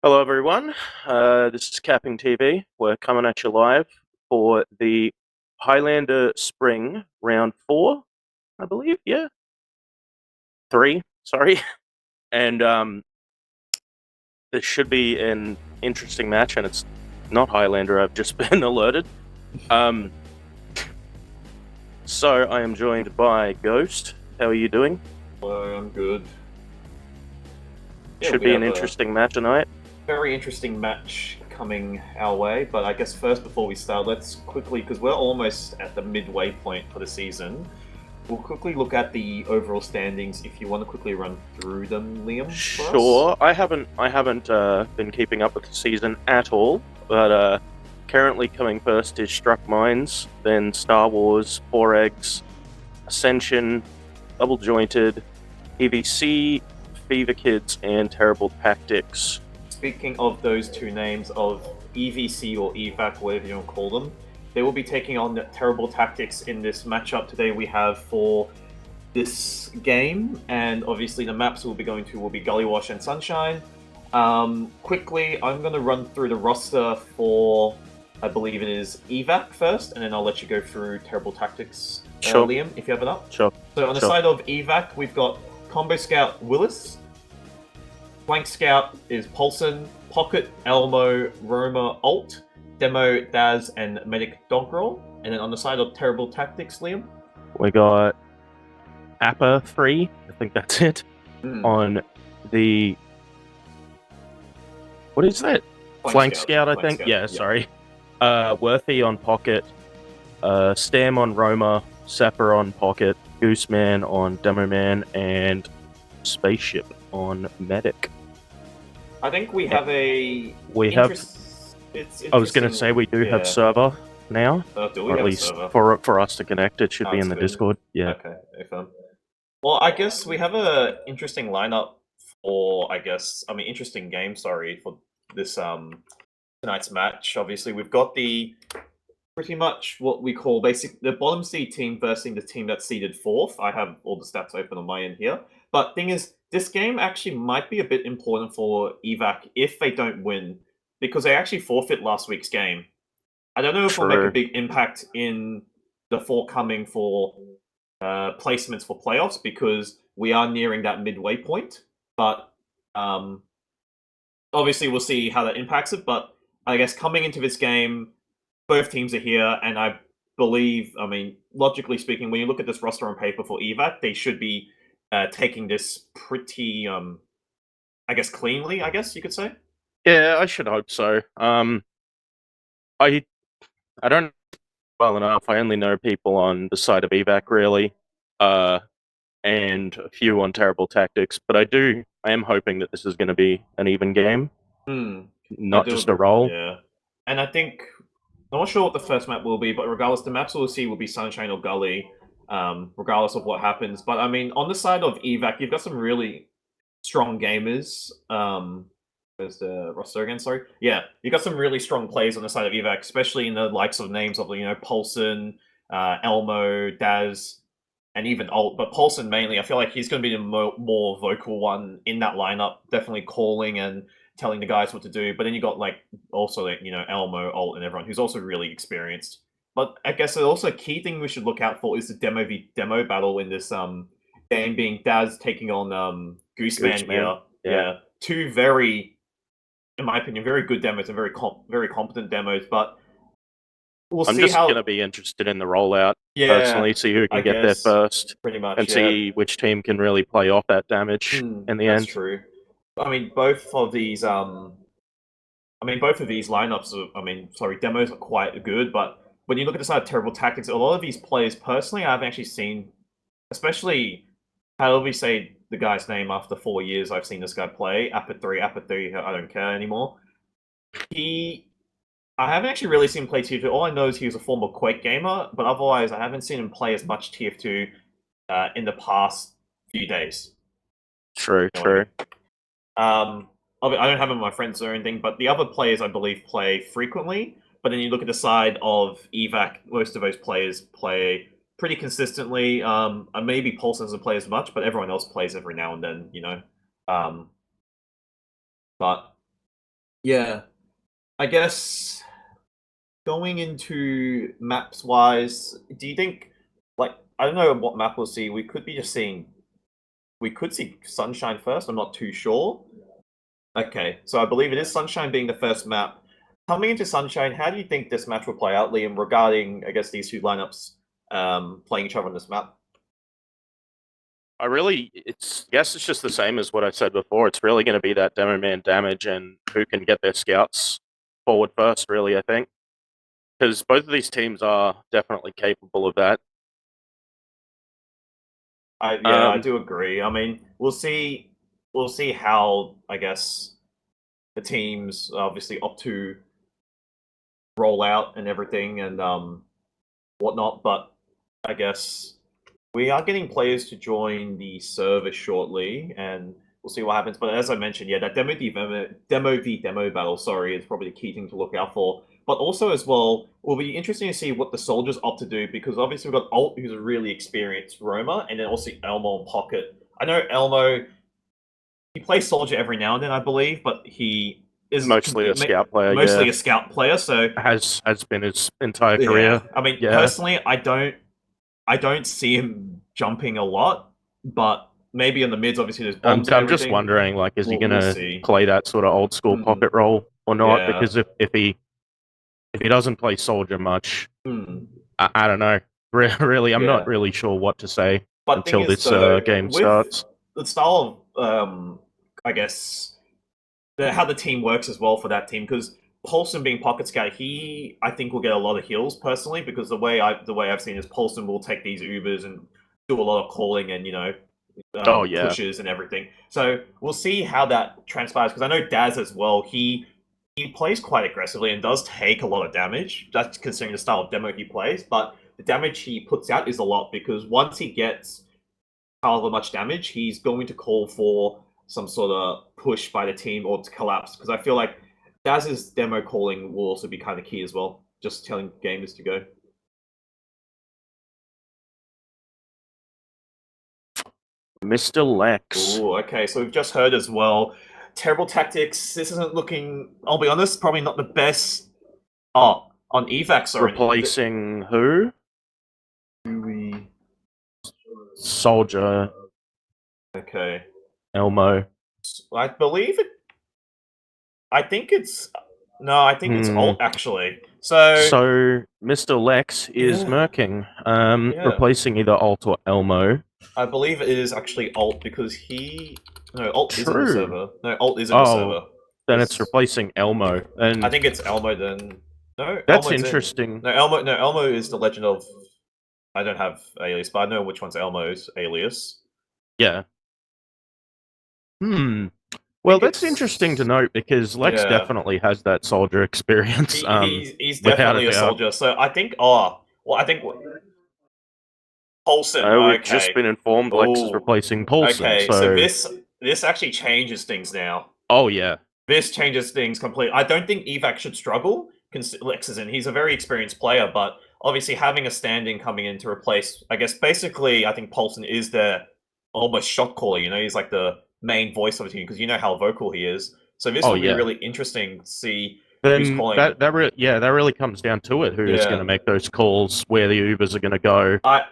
Hello, everyone. This is CappingTV. We're coming at you live for the Highlander Spring Round 4, I believe. Yeah, 3. Sorry, and this should be an interesting match, and it's not Highlander. I've just been alerted. Um, so I am joined by Ghost. How are you doing? Hello, I'm good. Yeah, Should we be an have a interesting match tonight. very interesting match coming our way, but I guess first, before we start, let's quickly, because we're almost at the midway point for the season, we'll quickly look at the overall standings if you want to quickly run through them, Liam, for us. Sure. I haven't been keeping up with the season at all, but currently coming first is Struck Mines, then Star Wars, Four Eggs, Ascension, Double Jointed, EVC, Fever Kids, and Terrible Tactics. Speaking of those two names of EVC or EVAC, whatever you want to call them, they will be taking on the Terrible Tactics in this matchup today we have for this game, and obviously the maps we'll be going to will be Gullywash and Sunshine. Quickly, I'm going to run through the roster for, I believe it is EVAC first, and then I'll let you go through Terrible Tactics, Sure. Liam, if you have it up. Sure. So on the Sure. side of EVAC, we've got Combo Scout Willis, Flank Scout is Paulson, Pocket, Elmo, Roma, Alt, Demo, Daz, and Medic Doggerel. And then on the side of Terrible Tactics, Liam. We got Appa 3, I think that's it, on the... What is that? Flank Scout, I think? Yeah, sorry. Worthy on Pocket, Stam on Roma, Sapper on Pocket, Gooseman on Demo Man, and Spaceship on Medic. I think we have a. We have. It's I was going to say we do have server now, do we or have at least a server? for us to connect. It should be in the Discord. Yeah. Okay. Well, I guess we have a interesting lineup for. Interesting game. Sorry for this tonight's match. Obviously, we've got the pretty much what we call the bottom seed team versus the team that's seeded fourth. I have all the stats open on my end here. But thing is, this game actually might be a bit important for EVAC if they don't win, because they actually forfeit last week's game. I don't know if it'll make a big impact in the forthcoming for placements for playoffs, because we are nearing that midway point. But obviously, we'll see how that impacts it. But I guess coming into this game, both teams are here, and I believe, logically speaking, when you look at this roster on paper for EVAC, they should be taking this pretty, cleanly, I guess you could say. Yeah, I should hope so. I don't well enough. I only know people on the side of EVAC, really, and a few on Terrible Tactics. But I am hoping that this is going to be an even game, not just a roll. Yeah, and I think, I'm not sure what the first map will be, but regardless, the maps we'll see will be Sunshine or Gully, regardless of what happens. But on the side of EVAC, you've got some really strong gamers. Where's the roster again? Sorry. Yeah, you got some really strong players on the side of EVAC, especially in the likes of names of Paulson, Elmo, Daz, and even Alt. But Paulson mainly, I feel like he's going to be the more vocal one in that lineup, definitely calling and telling the guys what to do. But then you got also Elmo, Alt, and everyone who's also really experienced. But I guess also a key thing we should look out for is the demo v demo battle in this game, being Daz taking on Gooseman here. Yeah, two very, in my opinion, very good demos and very competent demos. But I'm just going to be interested in the rollout, personally, see who can get there first, pretty much, and see which team can really play off that damage in the end. That's true. Both of these lineups, demos are quite good, but when you look at the side of Terrible Tactics, a lot of these players, personally, I haven't actually seen, especially, how do we say the guy's name after 4 years I've seen this guy play? Appa3, I don't care anymore. I haven't actually really seen him play TF2. All I know is he was a former Quake gamer, but otherwise I haven't seen him play as much TF2 in the past few days. True. I don't have him on my friends or anything, but the other players, I believe, play frequently. But then you look at the side of EVAC, most of those players play pretty consistently. Maybe Pulse doesn't play as much, but everyone else plays every now and then, But Yeah, I guess going into maps wise, do you think like I don't know what map we'll see? We could be just seeing we could see Sunshine first. I'm not too sure. Okay, so I believe it is Sunshine being the first map. Coming into Sunshine, how do you think this match will play out, Liam, regarding, I guess, these two lineups playing each other on this map? Guess it's just the same as what I said before. It's really going to be that demo man damage and who can get their scouts forward first, really, I think. Because both of these teams are definitely capable of that. I do agree. I mean, we'll see how, I guess, the teams obviously opt to roll out and everything and whatnot, but I guess we are getting players to join the server shortly, and we'll see what happens. But as I mentioned, yeah, that demo battle, sorry, is probably the key thing to look out for. But also as well, will be interesting to see what the soldiers opt to do, because obviously we've got Alt, who's a really experienced roamer, and then also Elmo and Pocket. I know Elmo, he plays soldier every now and then, I believe, but he is Mostly a scout player, mostly yeah. a scout player. So Has been his entire yeah, career. I mean, Yeah. personally, I don't see him jumping a lot, but maybe in the mids, obviously, there's bombs and I'm just everything. wondering, like, is he We'll going to see. play that sort of old school pocket role or not? Yeah. Because if he doesn't play soldier much, Mm. I don't know. Really, I'm not Yeah. really sure what to say But thing until is, this though, game with starts. the style of, I guess, how the team works as well for that team, because Paulson being pocket scout, he I think will get a lot of heals personally, because the way I've seen is Paulson will take these Ubers and do a lot of calling and Oh yeah, pushes and everything. So we'll see how that transpires, because I know Daz as well. He plays quite aggressively and does take a lot of damage. That's considering the style of demo he plays, but the damage he puts out is a lot, because once he gets however much damage, he's going to call for some sort of push by the team or to collapse. Because I feel like Daz's demo calling will also be kind of key as well, just telling gamers to go. Mr. Lex. Ooh, okay, so we've just heard as well. Terrible tactics. This isn't looking, I'll be honest, probably not the best. Oh, on evacs or Replacing who? Soldier. Okay. Elmo. I believe it. I think it's. No, I think it's alt actually. So Mr. Lex is murking, Yeah. replacing either Alt or Elmo. I believe it is actually alt, because alt isn't the True. server. No, alt isn't the server. Then it's replacing Elmo. And I think it's Elmo then. No, that's Elmo's interesting. in. No, Elmo is the Legend of. I don't have alias, but I know which one's Elmo's alias. Yeah. Well, that's interesting to note, because Lex definitely has that soldier experience. He's definitely a soldier. So I think. I think Paulson. We've just been informed Lex is replacing Paulson. Okay, so this actually changes things now. Oh yeah, this changes things completely. I don't think Evac should struggle. Lex is in. He's a very experienced player, but obviously having a stand-in coming in to replace, I guess, basically, I think Paulson is the almost shot caller. He's like the main voice of the team, because you know how vocal he is. So this will be really interesting to see who's calling. That really comes down to it. Who's going to make those calls? Where the Ubers are going to go? I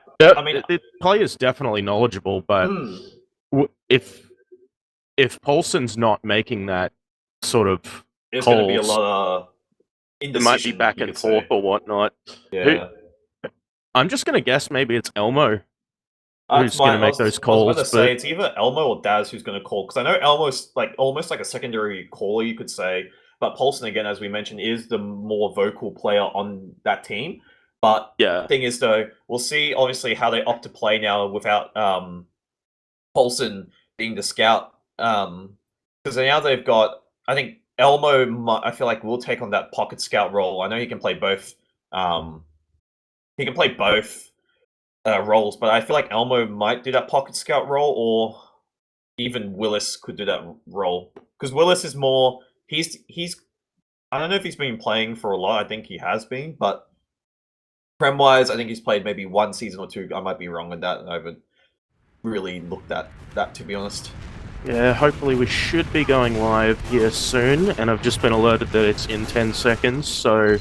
mean, the player's definitely knowledgeable, but if Paulson's not making that sort of there's calls, going to be a lot of it might be back and forth or whatnot. Yeah. I'm just going to guess maybe it's Elmo who's going to make those calls. I was going to say it's either Elmo or Daz who's going to call, because I know Elmo's like almost like a secondary caller, you could say. But Paulson, again, as we mentioned, is the more vocal player on that team. But the thing is, though, we'll see obviously how they opt to play now without Paulson being the scout. Because now they've got, I think Elmo, I feel like will take on that pocket scout role. I know he can play both. He can play both roles, but I feel like Elmo might do that pocket scout role, or even Willis could do that role. Because Willis is more, he's. I don't know if he's been playing for a lot. I think he has been, but Prem-wise, I think he's played maybe one season or two. I might be wrong on that, and I haven't really looked at that, to be honest. Yeah, hopefully we should be going live here soon, and I've just been alerted that it's in 10 seconds, so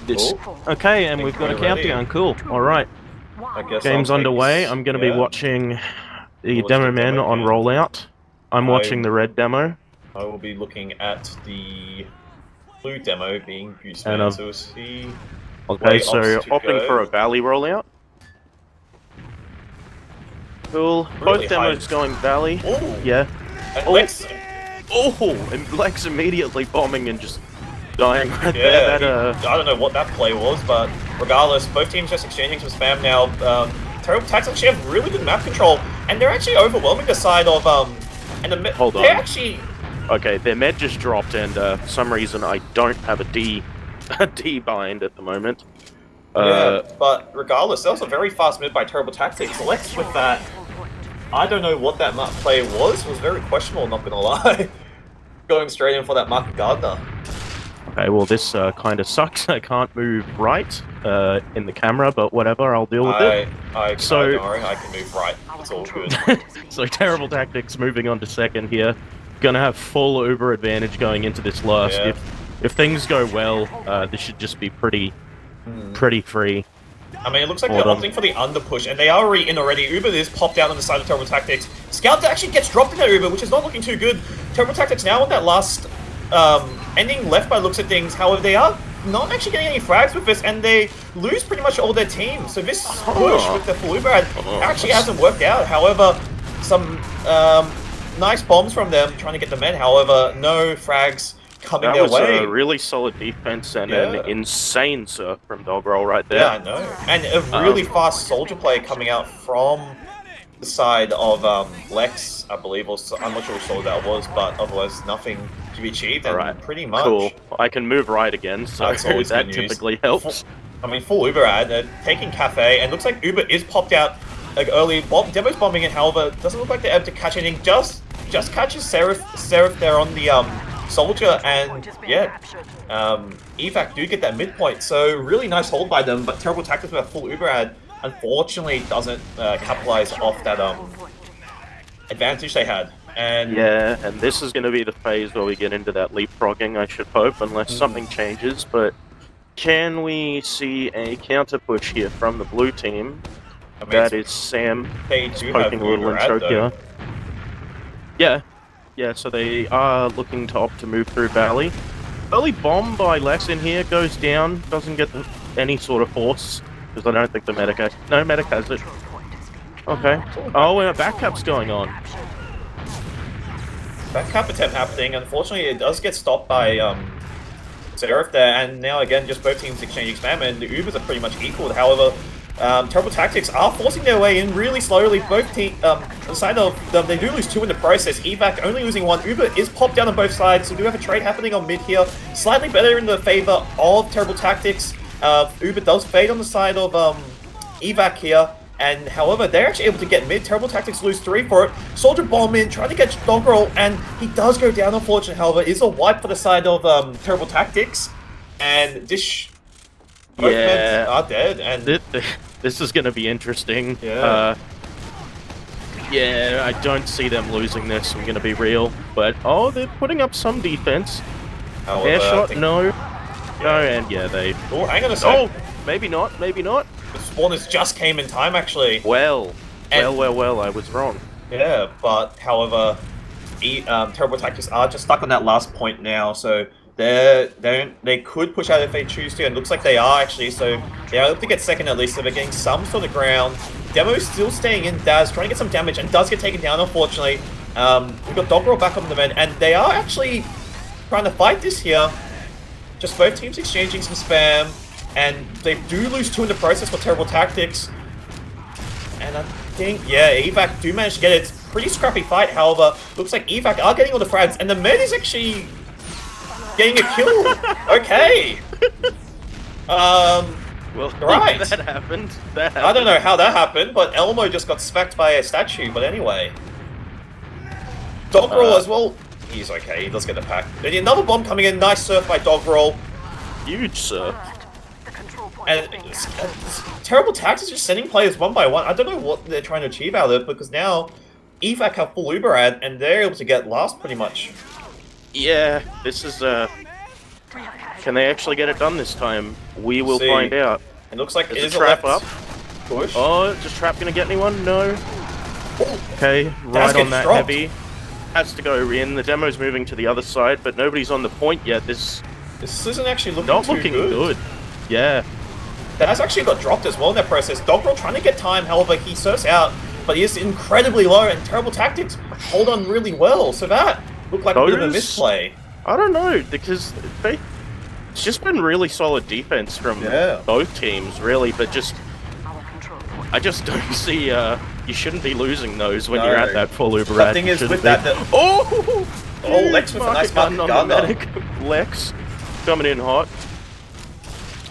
this... Cool. Okay, and we've got a Think we're ready. countdown, cool, alright. I guess Game's I'll underway, take- I'm going to be yeah. watching the We'll watch demo the men demo on man. rollout. I'm watching the red demo. I will be looking at the blue demo being And Gooseman, so we'll see. Okay, way so opts to opting go. for a valley rollout. Cool, Really both demos high. going valley. Ooh. Yeah. And Oh. Lex, And Lex immediately bombing and just dying right yeah, there. I don't know what that play was, but regardless, both teams just exchanging some spam now. Terrible Tactics actually have really good map control, and they're actually overwhelming the side of and the Hold on. they actually. Okay, their med just dropped, and for some reason I don't have a D bind at the moment. Yeah, but regardless, that was a very fast mid by Terrible Tactics. Lex with that, I don't know what that map play was very questionable, not gonna lie. Going straight in for that Market Gardener. Okay, well this kind of sucks. I can't move right in the camera, but whatever, I'll deal with it. Don't worry, I can move right. It's all good. So Terrible Tactics moving on to second here. Gonna have full Uber advantage going into this last. Yeah. If things go well, this should just be pretty free. I mean, it looks like they're opting for the under push, and they are already in already. Uber is popped out on the side of Terrible Tactics. Scout actually gets dropped in that Uber, which is not looking too good. Terrible Tactics now on that last ending left by looks of things. However, they are not actually getting any frags with this, and they lose pretty much all their team. So this push with the full Uber actually hasn't worked out. However, some nice bombs from them trying to get the men. However, no frags coming their way. That was a really solid defense and an insane surf from Doggerel right there. Yeah, I know. And a really fast soldier play coming out from the side of Lex, I believe. Also, I'm not sure which soldier that was, but otherwise nothing to be achieved. And pretty much. Cool. I can move right again, so that typically helps. Full Uber ad, taking Cafe, and looks like Uber is popped out like early. Demo's bombing it, however, doesn't look like they're able to catch anything. Just catches Seraph there on the soldier, and yeah, evac do get that midpoint, so really nice hold by them, but Terrible Tactics with a full Uber ad unfortunately doesn't capitalize off that advantage they had. And yeah, and this is going to be the phase where we get into that leapfrogging, I should hope, unless something changes, but can we see a counter push here from the blue team? I mean, that is Sam poking a little in choke here. Yeah, so they are looking to opt to move through Valley. Early bomb by Lex in here goes down, doesn't get any sort of force, because I don't think the medic has... No, medic has it. Okay. Oh, and a backcap's going on. Backcap attempt happening. Unfortunately, it does get stopped by Seraph there, and now again, just both teams exchanging spam, and the Ubers are pretty much equal. However, Terrible Tactics are forcing their way in really slowly. Both teams, on the side of them, they do lose 2 in the process. Evac only losing 1. Uber is popped down on both sides, so we do have a trade happening on mid here. Slightly better in the favor of Terrible Tactics. Uber does fade on the side of Evac here, and however, they're actually able to get mid. Terrible Tactics lose 3 for it. Soldier bomb in, trying to get Doggerel, and he does go down, unfortunately. However, is a wipe for the side of Terrible Tactics, and this... Both men are dead, and... This is going to be interesting. Yeah. Yeah, I don't see them losing this, I'm going to be real. But, oh, they're putting up some defense. Air shot, no. No, and yeah, they... Oh, hang on a sec. Oh, maybe not, maybe not. The spawners just came in time, actually. Well, I was wrong. Yeah, but, however, Terrible Tactics are just stuck on that last point now, so... They could push out if they choose to, and it looks like they are actually, so they are able to get second at least, so they're getting some sort of ground. Demo's still staying in, Daz trying to get some damage, and does get taken down, unfortunately. We've got Doggerel back on the men, and they are actually trying to fight this here. Just both teams exchanging some spam, and they do lose 2 in the process for Terrible Tactics. And I think, yeah, Evac do manage to get it. It's a pretty scrappy fight, however, looks like Evac are getting all the frags, and the men is actually... getting a kill. Okay. Well, right. That happened. I don't know how that happened, but Elmo just got smacked by a statue. But anyway, Doggerel as well. He's okay. He does get the pack. And another bomb coming in. Nice surf by Doggerel. Huge surf. And Terrible Tactics just sending players one by one. I don't know what they're trying to achieve out of it, because now evac have full Uber ad, and they're able to get last pretty much. Yeah, this is can they actually get it done this time? We will find out. It looks like Is it is a trap left up? push. Oh, is this trap gonna get anyone? No. Okay, Daz right on gets that dropped. heavy. Has to go in. The demo's moving to the other side, but nobody's on the point yet. This isn't actually looking not too looking good. Yeah. Daz actually got dropped as well in that process. Doggerel trying to get time, however, he surfs out, but he is incredibly low, and Terrible Tactics hold on really well. So that looked like a bit of a misplay. I don't know, because it's just been really solid defense from both teams, really, but I just don't see, you shouldn't be losing those when you're at that full Uber The thing is, with that... Oh, Lex with a nice market gun on the medic. Lex coming in hot.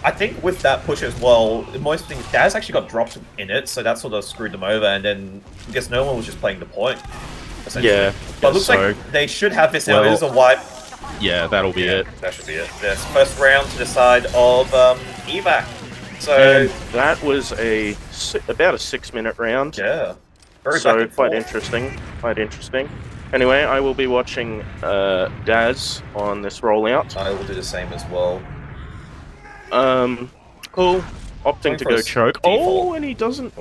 I think with that push as well, most things, Daz actually got dropped in it, so that sort of screwed them over, and then I guess no one was just playing the point. Yeah, but it looks like they should have this now. It is a wipe. Yeah, that'll be it. That should be it. Yes, first round to the side of evac. So and that was about a 6-minute round. Yeah, very so quite interesting. Quite interesting. Anyway, I will be watching Daz on this rollout. I will do the same as well. Cool. Opting to go choke. Oh, and he doesn't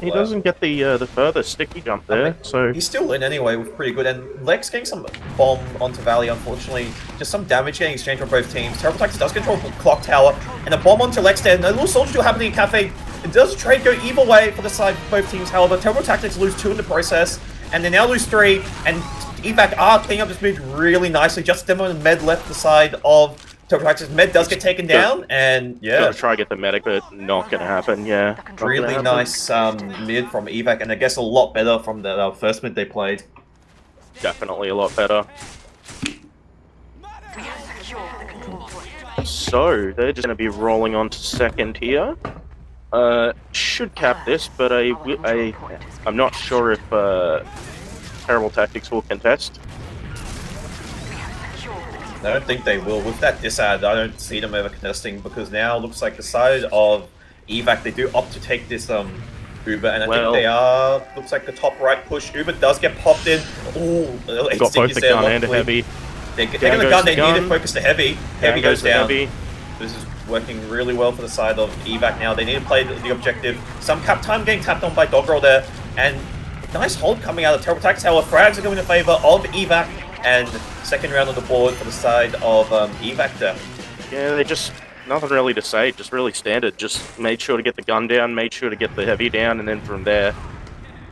get the further sticky jump there. So he's still in anyway with pretty good. And Lex getting some bomb onto Valley, unfortunately. Just some damage getting exchanged on both teams. Terrible Tactics does control the clock tower, and a bomb onto Lex there. And a little soldier still happening in Cafe. It does trade go either way for the side of both teams. However, Terrible Tactics lose 2 in the process, and they now lose 3. And evac are cleaning up this mid really nicely. Just Demo and Med left the side of Terrible Tactics. Med does get taken down, and gotta try to get the medic, but not gonna happen. Yeah, really nice mid from evac, and I guess a lot better from the first mid they played. Definitely a lot better. So they're just gonna be rolling on to second here. Should cap this, but I'm not sure if Terrible Tactics will contest. I don't think they will. With that disad, I don't see them ever contesting, because now it looks like the side of evac, they do opt to take this Uber, and I think they are, looks like the top right push. Uber does get popped in. Oh, got both the gun and a heavy. They're getting the gun, they need to focus to heavy. Heavy goes down. This is working really well for the side of evac now. They need to play the objective. Some cap time getting tapped on by Doggerel there, and nice hold coming out of Terrible Tactics. However, frags are going in favor of evac, and second round on the board for the side of evac there. Yeah, they just, nothing really to say, just really standard. Just made sure to get the gun down, made sure to get the heavy down, and then from there,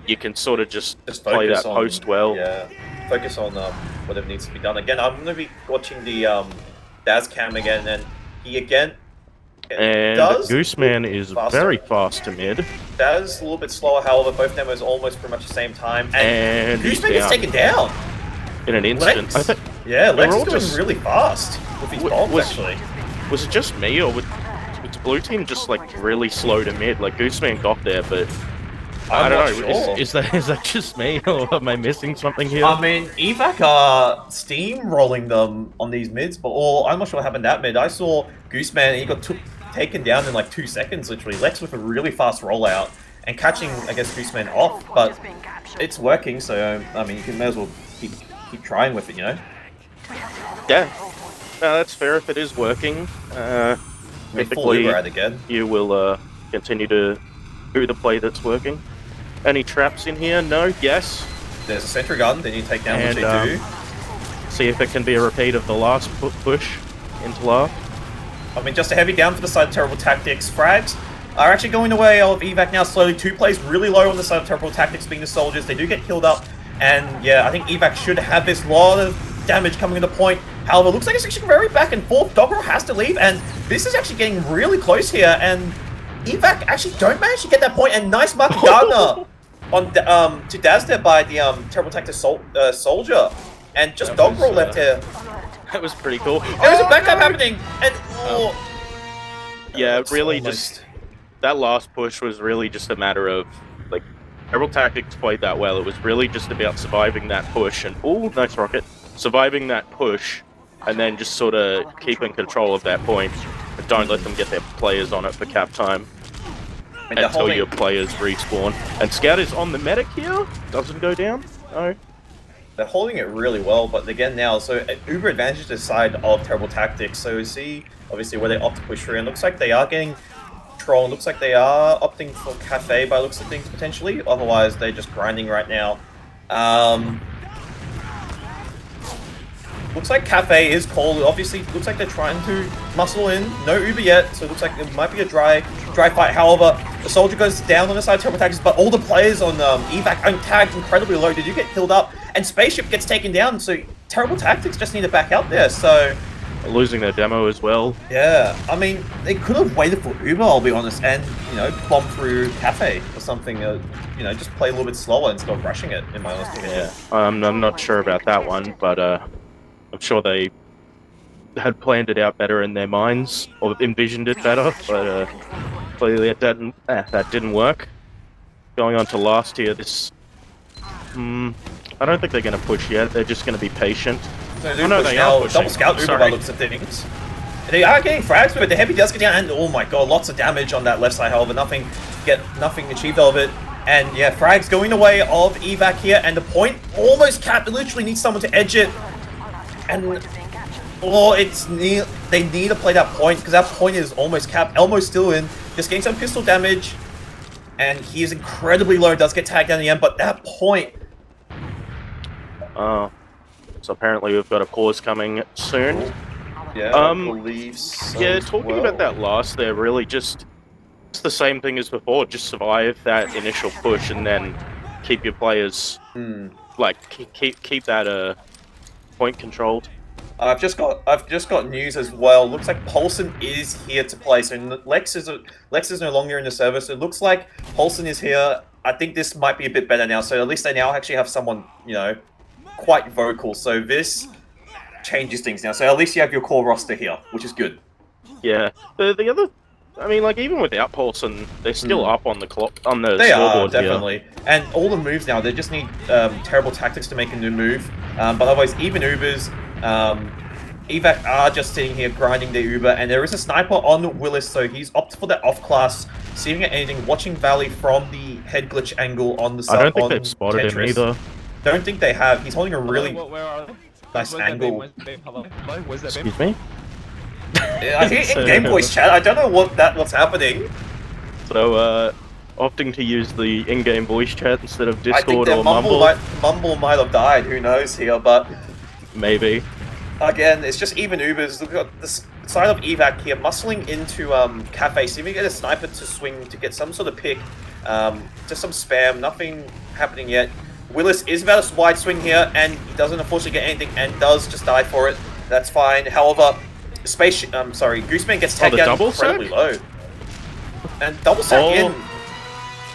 you can sort of just play that post well. Yeah, focus on whatever needs to be done. Again, I'm going to be watching the Daz cam again, and he again... And Gooseman is very fast to mid. Daz a little bit slower, however, both demos almost pretty much the same time. And Gooseman gets taken down. In an instant. Lex is going really fast with these bombs, actually. Was it just me, or was blue team just like really slow to mid? Like Gooseman got there, but I don't know. Sure. Is that just me, or am I missing something here? I mean, evac are steamrolling them on these mids, but I'm not sure what happened that mid. I saw Gooseman, he got taken down in like 2 seconds, literally. Lex with a really fast rollout and catching, I guess, Gooseman off, but it's working. So I mean, you may as well keep trying with it, you know? Yeah. No, that's fair if it is working. Typically, again. You will continue to do the play that's working. Any traps in here? No? Yes? There's a sentry gun, then you take down what they do. See if it can be a repeat of the last push into lava. I mean, just a heavy down for the side of Terrible Tactics. Frags are actually going away of evac now slowly. 2 plays really low on the side of Terrible Tactics being the soldiers. They do get killed up. And yeah, I think evac should have this lot of damage coming into point. However, it looks like it's actually very back and forth. Doggerel has to leave, and this is actually getting really close here. And evac actually don't manage to get that point. And nice mark Gardner on to Daz there by the Terrible Tactics soldier. And just Doggerel left here. That was pretty cool. There's a backup happening, and yeah, really just that last push was really just a matter of like. Terrible Tactics played that well. It was really just about surviving that push and nice rocket. Surviving that push and then just sort of keeping control of that point. And don't let them get their players on it for cap time. Until your players respawn. And Scout is on the medic here. Doesn't go down. No. They're holding it really well, but again now, so Uber advantage to the side of Terrible Tactics. So we see, obviously, where they opt to push through, and looks like they are getting Troll. Looks like they are opting for Cafe by looks of things, potentially. Otherwise, they're just grinding right now. Looks like Cafe is called. Obviously, looks like they're trying to muscle in. No Uber yet, so it looks like it might be a dry fight. However, the soldier goes down on the side of Terrible Tactics, but all the players on evac are tagged incredibly low. They do get killed up, and Spaceship gets taken down. So Terrible Tactics just need to back out there. So losing their demo as well. yeah, I mean, they could have waited for Uber, I'll be honest, and bomb through Cafe or something. Just play a little bit slower instead of rushing it. In my honest opinion. Yeah, I'm not sure about that one, but I'm sure they had planned it out better in their minds or envisioned it better, but clearly that didn't work. Going on to last here, this I don't think they're going to push yet. They're just going to be patient. So they are pushing. Double scout Uber by looks of things. They are getting frags, but the heavy does get down, and oh my god, lots of damage on that left side. However, nothing achieved of it. And yeah, frags going the way of evac here, and the point almost capped. It literally needs someone to edge it, and they need to play that point because that point is almost capped. Elmo's still in, just getting some pistol damage, and he is incredibly low. Does get tagged down in the end, but that point. So apparently we've got a pause coming soon. Yeah, I believe so. Yeah, talking about that last there, really it's the same thing as before. Just survive that initial push and then keep your players like keep that point controlled. I've just got news as well. Looks like Paulson is here to play. So Lex is no longer in the server. So it looks like Paulson is here. I think this might be a bit better now. So at least they now actually have someone quite vocal. So this changes things now. So at least you have your core roster here, which is good. Yeah. The other, I mean, like even without Paulson, they're still up on the clock on the They scoreboard are definitely, and all the moves now. They just need Terrible Tactics to make a new move. But otherwise, even Ubers, evac are just sitting here grinding their Uber, and there is a sniper on Willis, so he's opted for the off class, seeing anything, watching Valley from the head glitch angle on the side. I don't think they've spotted him either. Don't think they have. He's holding a really nice angle. Excuse me? I think in game voice chat, I don't know what's happening. So, opting to use the in-game voice chat instead of Discord or Mumble. Mumble might have died, who knows here, but maybe. Again, it's just even Ubers. Look at the side of evac here, muscling into Cafe, see if we get a sniper to swing to get some sort of pick. Just some spam, nothing happening yet. Willis is about a wide swing here, and he doesn't unfortunately get anything, and does just die for it. That's fine. However, Gooseman gets taken down incredibly low. And double sack in,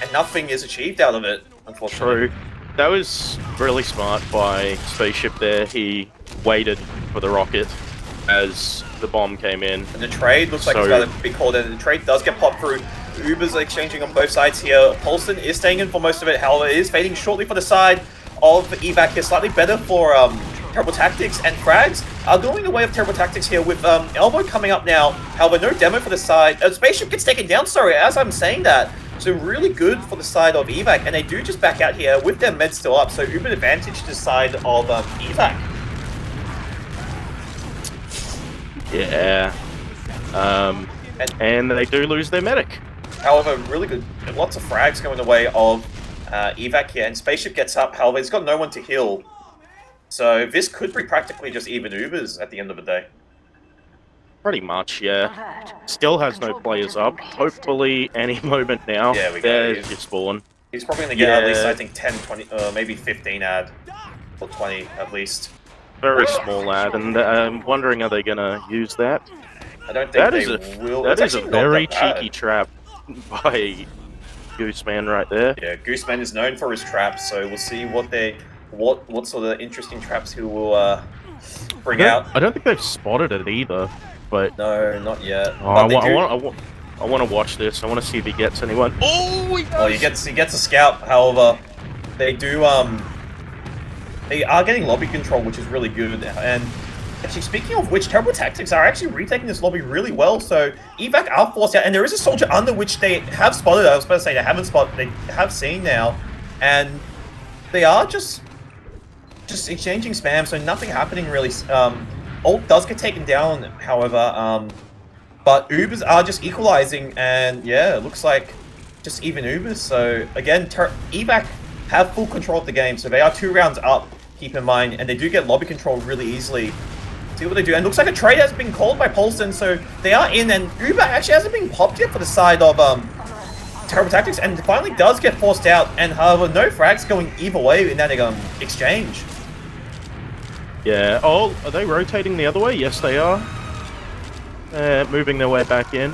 and nothing is achieved out of it, unfortunately. True. That was really smart by Spaceship there. He waited for the rocket as the bomb came in. And the trade looks like it's about to be called in, and the trade does get popped through. Uber's exchanging on both sides here. Paulson is staying in for most of it, however, it is fading shortly for the side of evac here. Slightly better for Terrible Tactics, and frags are going the way of Terrible Tactics here with Elbow coming up now. However, no demo for the side. Spaceship gets taken down, sorry, as I'm saying that. So really good for the side of evac, and they do just back out here with their meds still up. So Uber advantage to the side of evac. Yeah. And they do lose their medic. However, really good. Lots of frags going the way of evac here, and Spaceship gets up. However, he's got no one to heal. So this could be practically just even Ubers at the end of the day. Pretty much, yeah. Still has no players up. Hopefully, any moment now, there we go. There's your spawn. He's probably going to get at least, I think, 10, 20, maybe 15 ad. Or 20, at least. Very small ad, and I'm wondering, are they going to use that? I don't think they will. That is a very cheeky trap by Gooseman right there. Yeah, Gooseman is known for his traps, so we'll see what sort of interesting traps he will bring out. I don't think they've spotted it either, but no, not yet. Oh, I want to watch this. I want to see if he gets anyone. Oh, he gets a scout. However, they do they are getting lobby control, which is really good. And actually, speaking of which, Terrible Tactics are actually retaking this lobby really well. So evac are forced out, and there is a soldier under which they have spotted. I was supposed to say they haven't spotted. They have seen now, and they are just just exchanging spam, so nothing happening really. Ult does get taken down, however, but Ubers are just equalizing, and yeah, it looks like just even Ubers. So again, evac have full control of the game, so they are 2 rounds up, keep in mind, and they do get lobby control really easily. See what they do, and looks like a trade has been called by Polson, so they are in, and Uber actually hasn't been popped yet for the side of Terrible Tactics, and finally does get forced out, and however, no frags going either way in that exchange. Yeah. Oh, are they rotating the other way? Yes, they are. Moving their way back in.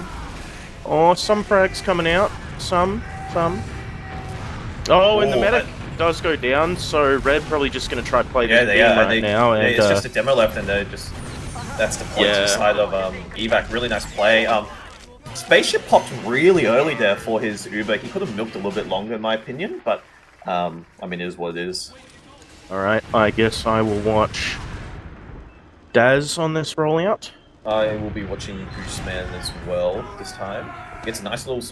Oh, some frags coming out. Some. Oh, and the medic does go down, so Red probably just going to try to play this game right now. And, it's just a demo left, and they're just... That's the point to the side of evac. Really nice play. Spaceship popped really early there for his Uber. He could have milked a little bit longer, in my opinion, but I mean, it is what it is. Alright, I guess I will watch Daz on this rollout. I will be watching Gooseman as well this time. Gets a nice little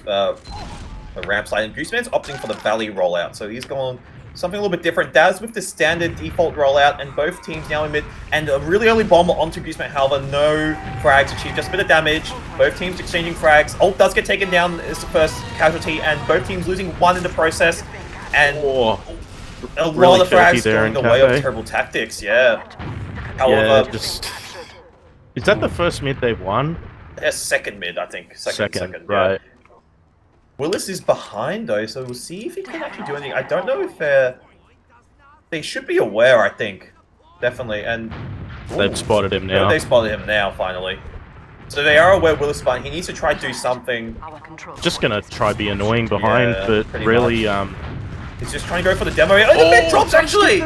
ramp slide, and Gooseman's opting for the Valley rollout, so he's going something a little bit different. Daz with the standard default rollout, and both teams now in mid, and a really early bomb onto Gooseman. However, no frags achieved, just a bit of damage. Both teams exchanging frags. Ult does get taken down as the first casualty, and both teams losing 1 in the process. And a lot of frags going the way of Terrible Tactics, yeah. However, is that the first mid they've won? Second mid, I think. Second, right. Yeah. Willis is behind though, so we'll see if he can actually do anything. I don't know if they should be aware, I think. Definitely, and... They've spotted him now. They spotted him now, finally. So they are aware Willis is behind. He needs to try to do something. Just gonna try be annoying behind, but really, he's just trying to go for the demo. Oh, the mid drops, actually!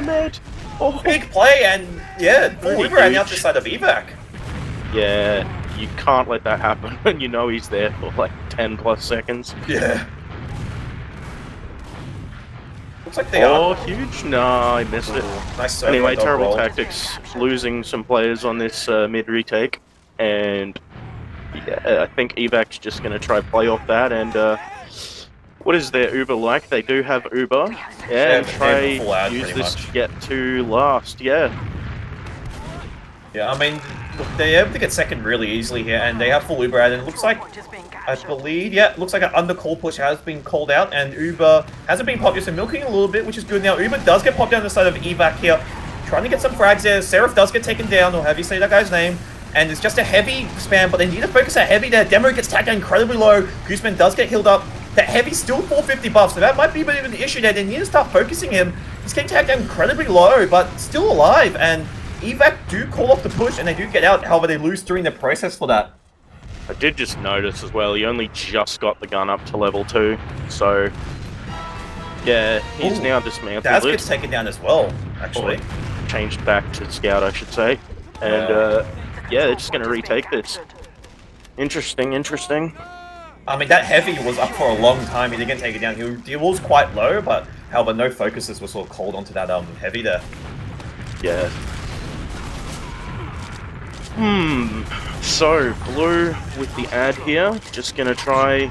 Big play, and yeah, Uber and out the side of evac. Yeah. You can't let that happen when you know he's there for like 10 plus seconds. Yeah. Looks like they are. Oh, huge? No, I missed it. Nice. Anyway, Terrible Tactics losing some players on this mid retake, and yeah, I think evac's just going to try play off that. And what is their Uber like? They do have Uber. Yeah, and try use this to get to last. Yeah. Yeah, I mean, they're able to get second really easily here, and they have full Uber out, and it looks like, I believe, yeah, it looks like an undercall push has been called out, and Uber hasn't been popped, so milking a little bit, which is good. Now, Uber does get popped down the side of evac here, trying to get some frags there. Seraph does get taken down, or have you say that guy's name, and it's just a heavy spam, but they need to focus that heavy there. Demo gets tagged down incredibly low. Gooseman does get healed up. That heavy's still 450 buff, so that might be a bit of an issue there. They need to start focusing him. He's getting tagged down incredibly low, but still alive, and evac do call off the push, and they do get out. However, they lose 3 in the process for that. I did just notice as well, he only just got the gun up to level 2, so yeah, he's now dismantled. Daz gets taken down as well, actually. Or changed back to scout, I should say. And yeah, they're just going to retake this. Interesting. I mean, that heavy was up for a long time. He didn't take it down. He was quite low, but however, no focuses were sort of called onto that heavy there. Yeah. So, Blue with the ad here, just gonna try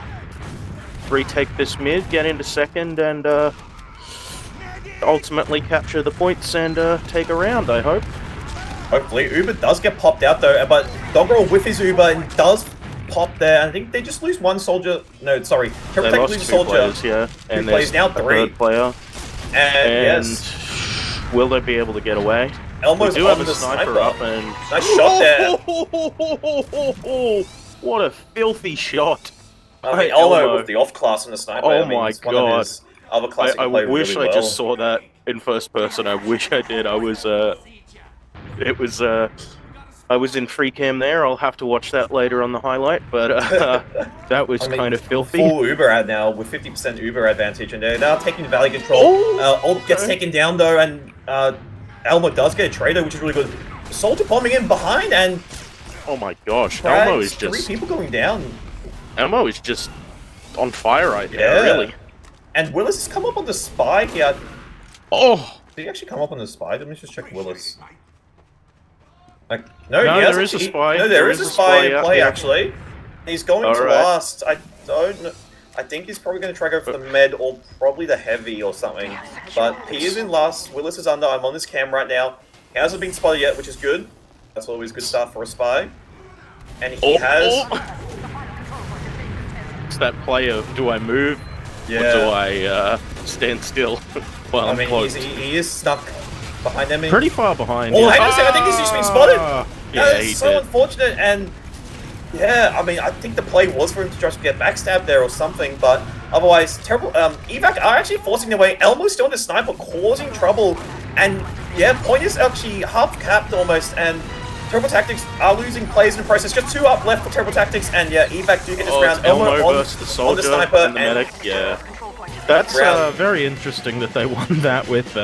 retake this mid, get into second, and ultimately capture the points and take a round, I hope. Hopefully. Uber does get popped out though, but Doggerel with his Uber and does pop there. I think they just lose 1 soldier. No, sorry. They lost 2 soldier. players, yeah. And there's now 3. Third player. And yes. Will they be able to get away? Elmo's we do have a sniper up, and nice shot there. What a filthy shot! I mean, Elmo with the off class on the sniper. Oh my god! Other classic I wish really I just saw that in first person. I wish I did. I was I was in free cam there. I'll have to watch that later on the highlight, but that was kind of filthy. Full Uber ad now with 50% Uber advantage, and they're now taking Valley control. Ult gets taken down though, and Elmo does get a trader, which is really good. Soldier bombing in behind, and oh my gosh, Elmo is just 3 people going down. Elmo is just on fire right now, really. And Willis has come up on the spy here. Oh, did he actually come up on the spy? Let me just check Willis. Like, no, there is a spy. No, there is a spy in play, actually. He's going to last. I I think he's probably going to try to go for the med or probably the heavy or something. But he is in last. Willis is under. I'm on this cam right now. He hasn't been spotted yet, which is good. That's always good stuff for a spy. And he has... It's that play of, do I move? Yeah. Or do I stand still while I'm close? He is stuck behind them. Pretty far behind. Oh, hang on a second. I think he's just been spotted. Yeah, That's so unfortunate. And yeah, I mean, I think the play was for him to just get backstabbed there or something. But otherwise, terrible. Evac are actually forcing their way. Elmo's still in the sniper, causing trouble. And yeah, Point is actually half capped almost. And Terrible Tactics are losing plays in the process. Just 2 up left for Terrible Tactics. And yeah, Evac do get this round. Elmo versus the soldier on the sniper and the medic. Yeah. That's very interesting that they won that with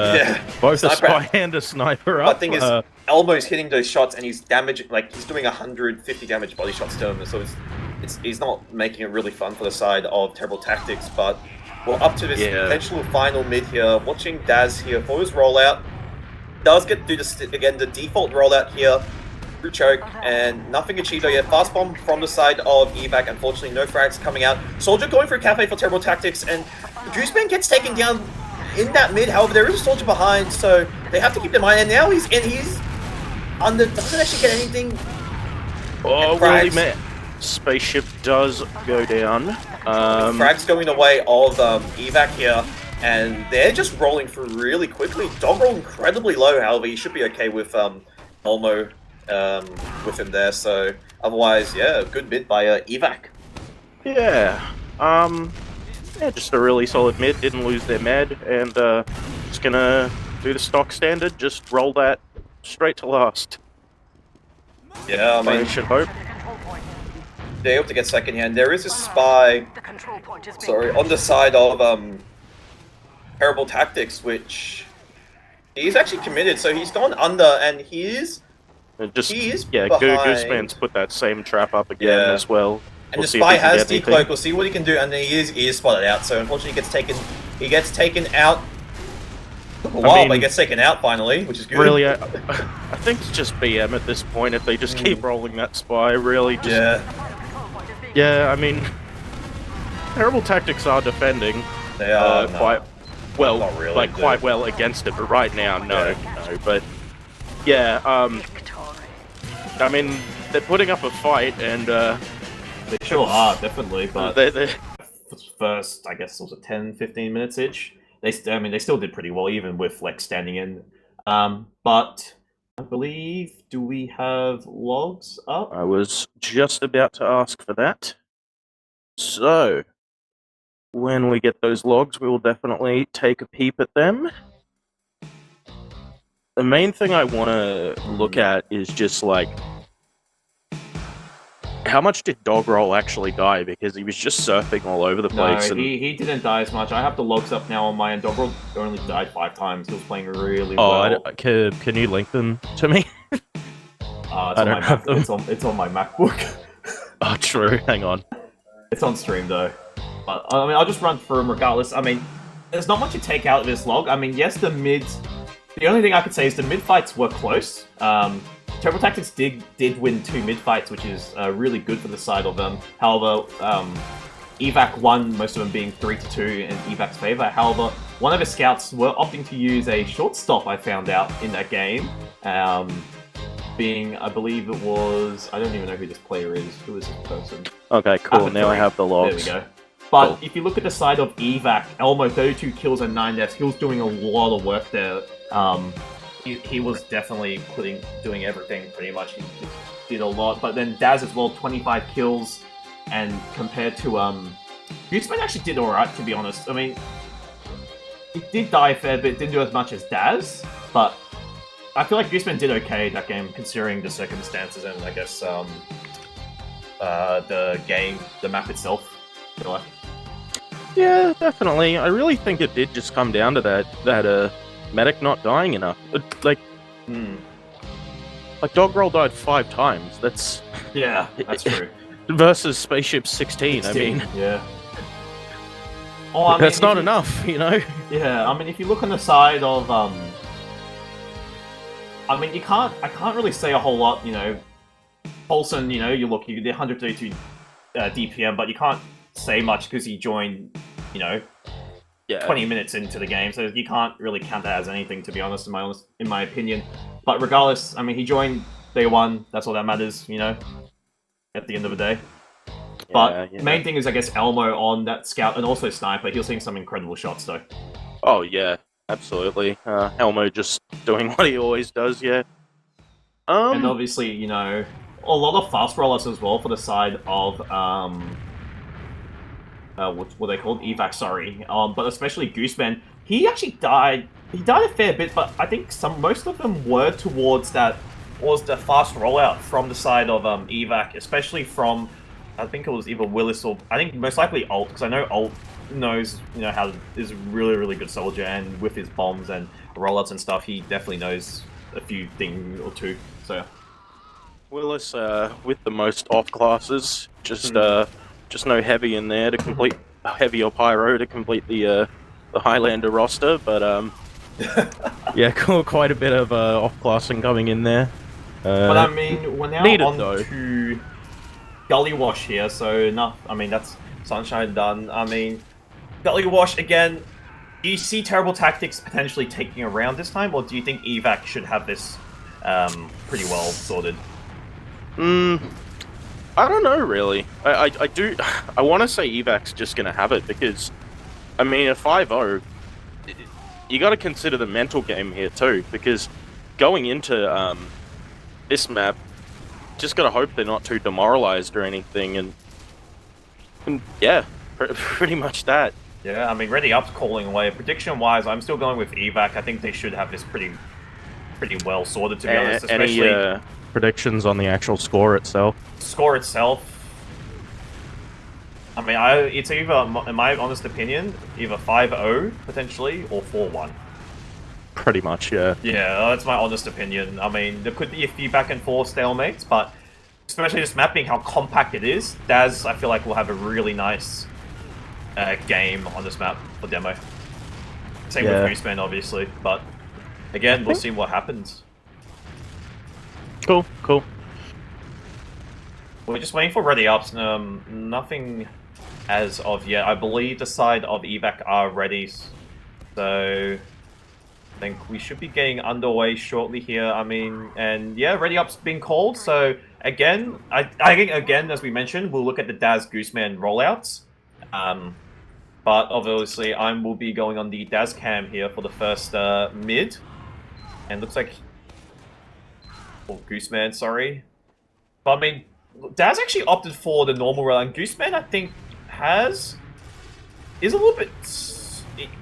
both a spy and a sniper up. But the thing is, Elmo's hitting those shots and he's damaging, like he's doing 150 damage body shots to him, so he's not making it really fun for the side of Terrible Tactics. But we're up to this potential final mid here. Watching Daz here for his rollout. Does get to do this again, the default rollout here. Through choke, and nothing achieved though yet. Fast bomb from the side of Evac. Unfortunately, no frags coming out. Soldier going for a cafe for Terrible Tactics, and Juiceman gets taken down in that mid. However, there is a soldier behind, so they have to keep in mind. And now he's in. He's under. Doesn't actually get anything. Oh, really, man. Spaceship does go down. Frags going the way of Evac here, and they're just rolling through really quickly. Dog roll incredibly low. However, he should be okay with Elmo. With him there, so otherwise, yeah, good mid by Evac. Yeah, just a really solid mid, didn't lose their med, and just gonna do the stock standard, just roll that straight to last. Yeah, I mean, I should hope. They're able to get second hand. There is a spy, on the side of Terrible Tactics, which he's actually committed, so he's gone under, and he is Gooseman's put that same trap up again as well. And the spy has decloak. We'll see what he can do, and he is spotted out. So unfortunately, he gets taken out. Took a while, but he gets taken out finally, which is good. Really, I think it's just BM at this point. If they just keep rolling that spy, really, just yeah. I mean, Terrible Tactics are defending. They are quite well, not really, like quite well against it, but right now, no. But yeah, I mean, they're putting up a fight, and they sure are, definitely, but they're first, I guess, was it 10-15 minutes each? They still did pretty well, even with Flex standing in. But I believe, do we have logs up? I was just about to ask for that. So, when we get those logs, we will definitely take a peep at them. The main thing I want to look at is just like, how much did Dog Roll actually die? Because he was just surfing all over the place. No, he didn't die as much. I have the logs up now on my end. Dog Roll only died 5 times. He was playing really well. Can you link them to me? It's on my MacBook. Oh, true. Hang on. It's on stream though. But I mean, I'll just run through them regardless. I mean, there's not much to take out of this log. I mean, yes, the mids. The only thing I could say is the mid fights were close. Terrible Tactics did win 2 mid fights, which is really good for the side of them. However, Evac won, most of them being 3-2 in Evac's favor. However, one of his scouts were opting to use a shortstop, I found out, in that game. Being, I believe it was, I don't even know who this player is. Who is this person? Okay, cool. Now I have the logs. There we go. But if you look at the side of Evac, Elmo, 32 kills and 9 deaths. He was doing a lot of work there. He was definitely doing everything pretty much. He did a lot. But then Daz as well, 25 kills. And compared to Gooseman actually did alright, to be honest. I mean, he did die a fair bit, didn't do as much as Daz, but I feel like Gooseman did okay that game, considering the circumstances and I guess the game, the map itself. I feel like. Yeah, definitely. I really think it did just come down to that medic not dying enough. Like Dog Roll died 5 times. That's that's true. Versus Spaceship 16. I mean, yeah. Oh, I mean, that's not enough, you know. Yeah, I mean, if you look on the side of I mean, I can't really say a whole lot, you know. Paulson, you know, you get 132 DPM, but you can't say much because he joined, you know, Yeah. 20 minutes into the game, so you can't really count that as anything, to be honest, in my opinion. But regardless, I mean, he joined day one. That's all that matters, you know, at the end of the day. But main thing is, I guess, Elmo on that scout and also sniper. He was seeing some incredible shots, though. Oh yeah, absolutely. Elmo just doing what he always does. Yeah. And obviously, you know, a lot of fast rollers as well for the side of what they called evac, sorry. But especially Gooseman, he actually died. He died a fair bit, but I think most of them were towards the fast rollout from the side of evac, especially from, I think it was either Willis or I think most likely Alt, because I know Alt knows, you know, how is a really, really good soldier, and with his bombs and rollouts and stuff, he definitely knows a few things or two. So Willis with the most off classes, just no heavy in there to complete heavy or pyro to complete the Highlander roster, but yeah, quite a bit of off classing coming in there. But I mean, we're now on to Gully Wash here, so enough. I mean, that's Sunshine done. I mean, Gully Wash again. Do you see Terrible Tactics potentially taking a round this time, or do you think evac should have this pretty well sorted? I don't know, really. I want to say evac's just going to have it, because, I mean, a 5-0, you got to consider the mental game here, too, because going into this map, just got to hope they're not too demoralized or anything, and yeah, pretty much that. Yeah, I mean, Ready Up's calling away. Prediction-wise, I'm still going with evac. I think they should have this pretty well sorted, to be honest. Especially any predictions on the actual score itself? Score itself, I mean, it's either, in my honest opinion, either 5-0 potentially or 4-1. Pretty much, yeah. Yeah, that's my honest opinion. I mean, there could be a few back and forth stalemates, but especially just mapping how compact it is, Daz, I feel like, will have a really nice game on this map for demo. Same with Gooseman, obviously, but again, we'll see what happens. Cool. We're just waiting for ready ups. Nothing as of yet. I believe the side of evac are ready, so I think we should be getting underway shortly here. I mean, and yeah, ready up's been called. So again, I think again, as we mentioned, we'll look at the Daz Gooseman rollouts. But obviously, I will be going on the Daz cam here for the first mid, and looks like Gooseman, sorry, but I mean, Daz actually opted for the normal rail, and Gooseman, I think, is a little bit,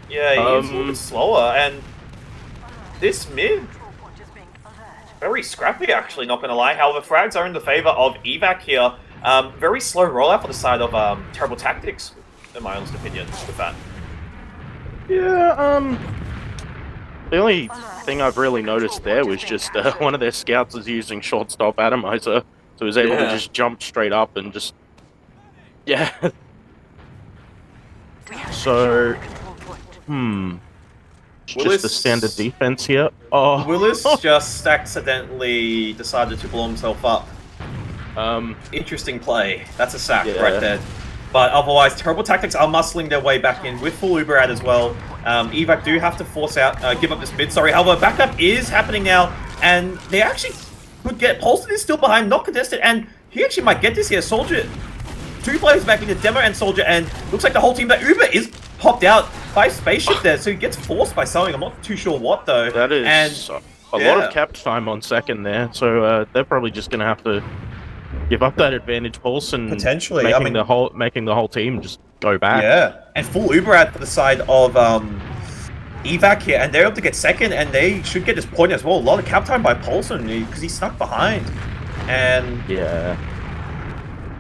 yeah, he's a little bit slower, and this mid, very scrappy, actually, not gonna lie. However, frags are in the favor of evac here. Very slow rollout for the side of Terrible Tactics, in my honest opinion, with that. Yeah, the only thing I've really noticed there was just one of their scouts was using shortstop atomizer, so he was able to just jump straight up and just, yeah. So, just the standard defense here. Oh, Willis just accidentally decided to blow himself up. Interesting play. That's a sack right there. But otherwise, Terrible Tactics are muscling their way back in with full Uber ad as well. evac do have to force out, give up this mid. Sorry, however, backup is happening now, and they actually could get Paulson is still behind, not contested, and he actually might get this here. Soldier, 2 players back into Demo and Soldier, and looks like the whole team, but Uber is popped out by Spaceship there, so he gets forced by something. I'm not too sure what though. That is a lot of cap time on second there, so they're probably just going to have to give up that advantage pulse and potentially making the whole team just go back. Yeah, and full Uber out for the side of evac here, and they're able to get second, and they should get this point as well. A lot of cap time by Paulson because he's stuck behind, and yeah,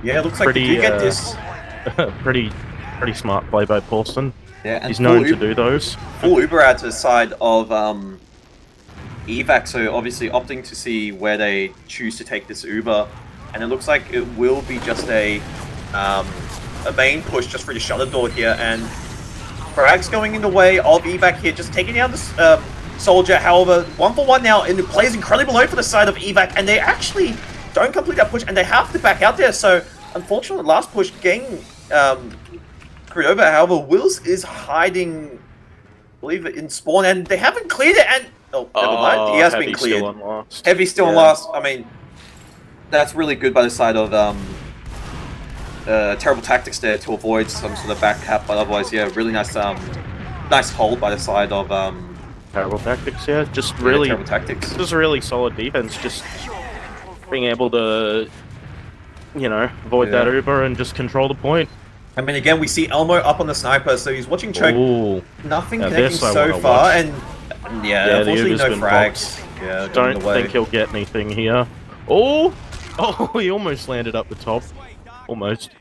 it looks like they do get this. pretty smart play by Paulson. Yeah, and he's known to do those. Full Uber out to the side of evac, so obviously opting to see where they choose to take this Uber. And it looks like it will be just a main push just for the shutter door here, and Frag's going in the way of evac here, just taking down this Soldier. However, 1-for-1 now, and it plays incredibly low for the side of evac, and they actually don't complete that push, and they have to back out there. So unfortunately, last push getting carried over. However, Wills is hiding, I believe, in spawn, and they haven't cleared it. And oh, never mind, he has been cleared. Still on last. Heavy still on last. I mean, that's really good by the side of terrible tactics there to avoid some sort of back cap. But otherwise, yeah, really nice nice hold by the side of Terrible tactics. Yeah, just really terrible tactics. This is a really solid defense. Just being able to, you know, avoid that Uber and just control the point. I mean, again, we see Elmo up on the sniper, so he's watching choke. Ooh. Nothing connecting so far, and yeah, unfortunately no frags. Yeah, don't think he'll get anything here. Oh, he almost landed up the top. Almost.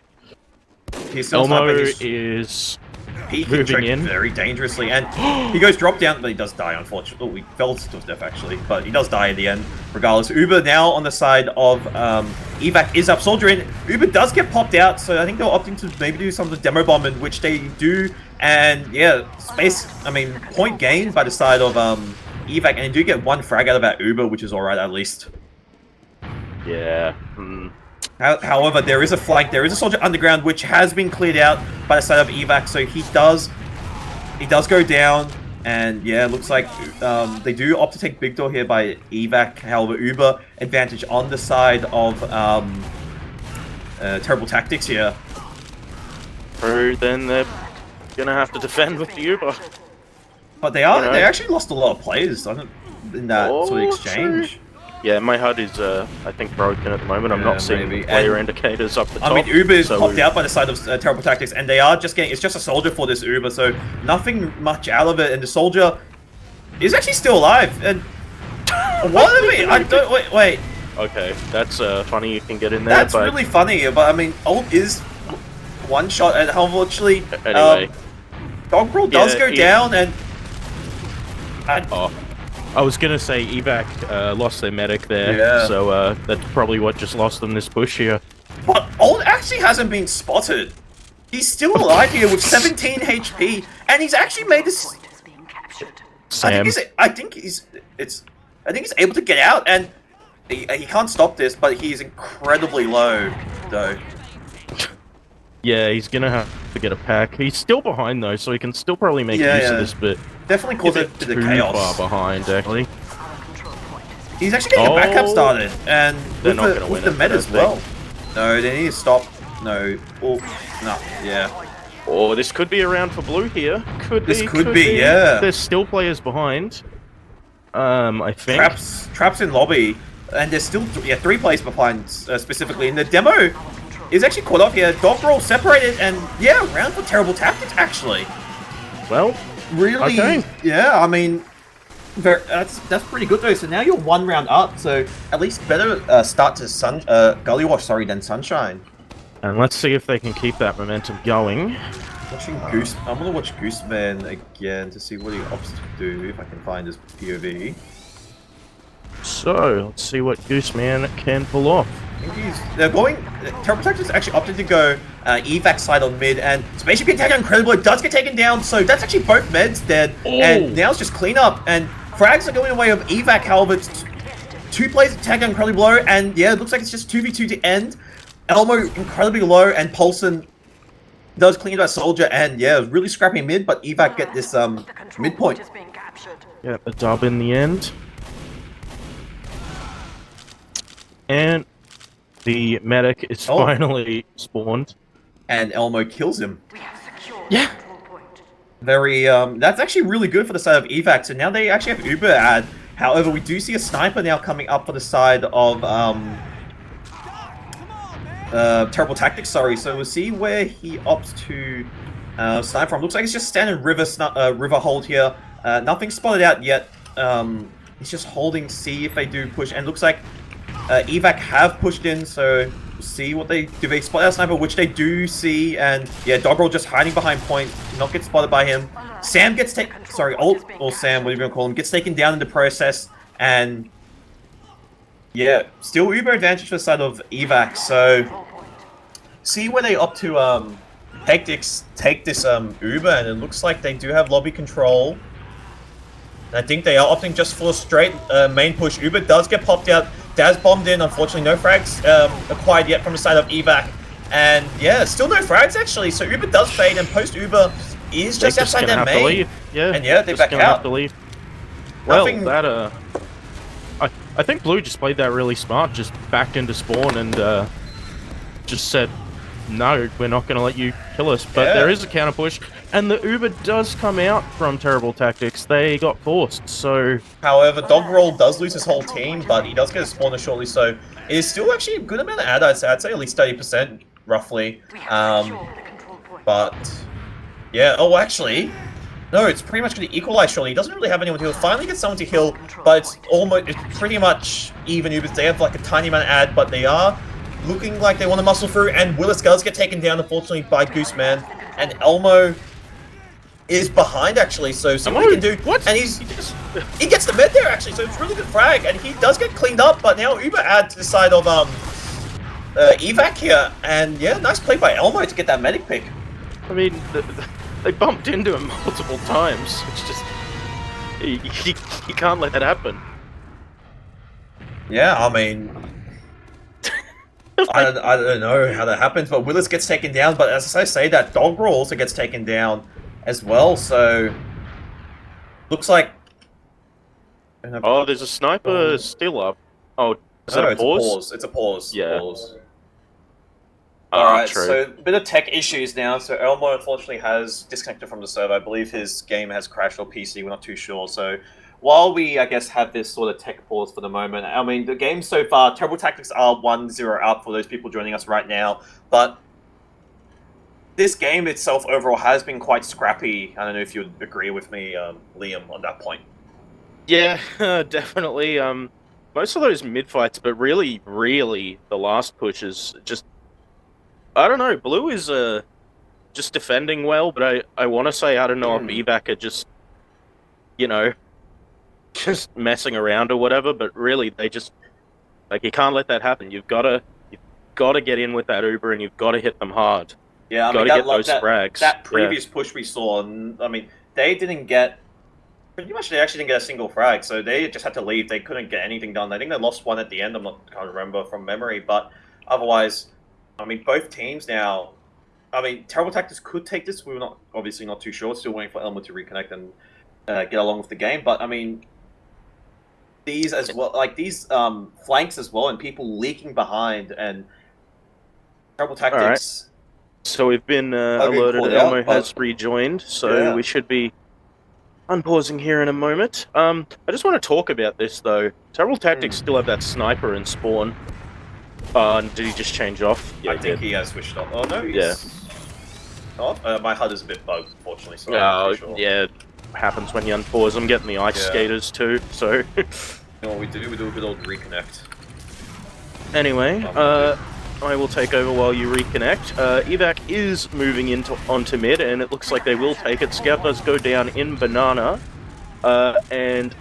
Elmo is moving in very dangerously, and he goes drop down, but he does die, unfortunately. Oh, he fell to his death, actually, but he does die in the end, regardless. Uber now on the side of Evac is up. Soldier in. Uber does get popped out, so I think they're opting to maybe do some of the demo bombing, which they do, and yeah, point gained by the side of Evac, and they do get one frag out of that Uber, which is alright at least. Yeah. However, there is a flank, there is a soldier underground, which has been cleared out by the side of Evac, so he does go down, and yeah, it looks like they do opt to take big door here by Evac. However, Uber advantage on the side of terrible tactics here. So then they're gonna have to defend with the Uber. But they they actually lost a lot of players in that sort of exchange. True. Yeah, my HUD is, I think, broken at the moment. I'm not seeing the player indicators up the top. I mean, Uber is popped out by the side of Terrible Tactics, and they are just getting... It's just a soldier for this Uber, so nothing much out of it, and the soldier is actually still alive, and... What are we... I don't... Wait. Okay, that's funny you can get in there, That's really funny, but, I mean, ult is one shot, and unfortunately... Anyway. Doggerel does go down, and... I was gonna say Evac lost their medic there, so that's probably what just lost them this push here. But Ult actually hasn't been spotted. He's still alive here with 17 HP, and he's actually made this. Sam. I think he's able to get out, and he can't stop this, but he's incredibly low, though. Yeah, he's gonna have to get a pack. He's still behind though, so he can still probably make use of this, but definitely cause it to the chaos. Far behind, actually. He's actually getting a backup started, and with the med as well. No, they need to stop. No. Oh, no. Yeah. Oh, this could be a round for blue here. Could be. Yeah. There's still players behind. I think. Traps in lobby, and there's still 3 players behind specifically. In the demo is actually caught off here. Doggerel separated, and yeah, round for terrible tactics actually. Well, really, okay. Yeah. I mean, that's pretty good though. So now you're 1 round up. So at least better start to Gully Wash, than Sunshine. And let's see if they can keep that momentum going. Watching Goose, I'm gonna watch Gooseman again to see what he opts to do if I can find his POV. So let's see what Gooseman can pull off. They're going. Terrible Tactics actually opted to go evac side on mid, and Spaceship can take down Incredible. It does get taken down, so that's actually both meds dead. And now it's just cleanup, and frags are going away of evac. However, 2 players attack down Incredibly low, and yeah, it looks like it's just 2v2 to end. Elmo incredibly low, and Paulson does clean that soldier, and yeah, really scrappy mid, but evac get this mid point. Yeah, a dub in the end. And the medic is finally spawned. And Elmo kills him. Yeah. Very, that's actually really good for the side of evac. So now they actually have Uber ad. However, we do see a sniper now coming up for the side of, Terrible Tactics, sorry. So we'll see where he opts to snipe from. Looks like it's just standard river hold here. Nothing spotted out yet. He's just holding C if they do push. And looks like evac have pushed in, so we'll see what they do. They spot out sniper, which they do see, and yeah, Doggerel just hiding behind point, not get spotted by him. Sam gets taken, sorry, Ult or Sam, whatever you want to call him, gets taken down in the process, and yeah, still Uber advantage for the side of evac. So see where they opt to take this Uber, and it looks like they do have lobby control. And I think they are opting just for a straight main push. Uber does get popped out. Daz bombed in, unfortunately no frags acquired yet from the side of evac. And yeah, still no frags actually. So Uber does fade, and post Uber is just outside their main. Leave. Yeah, and yeah, they just back gonna out. have to leave. Well, Nothing... that I think Blue just played that really smart. Just backed into spawn and just said, no, we're not going to let you kill us. But there is a counter push, and the Uber does come out from Terrible Tactics. They got forced, so... However, Doggerel does lose his whole team, but he does get a spawner shortly, so it is still actually a good amount of add, I'd say at least 30%, roughly. But, yeah, oh, actually... No, it's pretty much going to equalize surely. He doesn't really have anyone to heal. Finally gets someone to heal, but it's pretty much even Ubers. They have like a tiny amount of add, but they are looking like they want to muscle through, and Willis does get taken down, unfortunately, by Gooseman. And Elmo is behind, actually, so something he can do. What? And he gets the med there, actually, so it's really good frag, and he does get cleaned up, but now Uber add to the side of Evac here. And yeah, nice play by Elmo to get that medic pick. I mean, they bumped into him multiple times. It's just... You can't let that happen. Yeah, I mean... I don't know how that happens, but Willis gets taken down, but as I say, that Doggerel also gets taken down as well, so... Looks like... Oh, there's a sniper still up. Oh, is that a pause? It's a pause. Yeah. Pause. Alright, true. so a bit of tech issues now. So Elmo unfortunately has disconnected from the server. I believe his game has crashed or PC, we're not too sure. So while we, I guess, have this sort of tech pause for the moment, I mean, the game so far, Terrible Tactics are 1-0 up for those people joining us right now. But this game itself overall has been quite scrappy. I don't know if you would agree with me, Liam, on that point. Yeah, definitely. Most of those mid-fights, but really, the last push is just... I don't know, Blue is just defending well, but I want to say, I don't know if Evac are just, you know, just messing around or whatever, but really, they just, like, you can't let that happen. You've got to get in with that Uber, and you've got to hit them hard. Yeah, I mean, get those frags. That previous push we saw, I mean, they didn't get, pretty much they actually didn't get a single frag, so they just had to leave. They couldn't get anything done. I think they lost one at the end, I can't remember from memory, but otherwise... I mean, both teams now... I mean, Terrible Tactics could take this. We're obviously not too sure. Still waiting for Elmo to reconnect and get along with the game. But, I mean, these as well... Like, these flanks as well and people leaking behind and... Terrible Tactics... Right. So we've been alerted Elmo has rejoined. So we should be unpausing here in a moment. I just want to talk about this, though. Terrible Tactics still have that sniper in spawn. Did he just change off? Yeah, I think he has switched off. Oh, no, he's off. My HUD is a bit bugged, unfortunately, so I'm not sure. Yeah, happens when you unpause. I'm getting the ice skaters too, so... You know what we do? We do a good old reconnect. Anyway, I will take over while you reconnect. Evac is moving onto mid, and it looks like they will take it. Scout does go down in Banana, and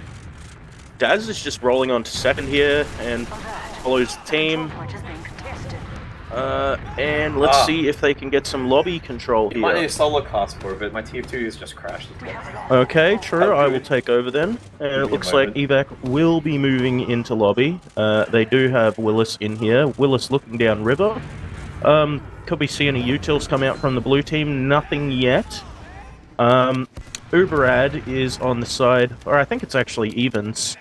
Daz is just rolling onto second here, and follows the team. And let's see if they can get some lobby control here. Might need a solo cast for a bit. My TF2 has just crashed. Okay, true. I will take over then. And it looks like Evac will be moving into lobby. They do have Willis in here. Willis looking down river. Could we see any utils come out from the blue team? Nothing yet. Uberad is on the side, or I think it's actually Evans.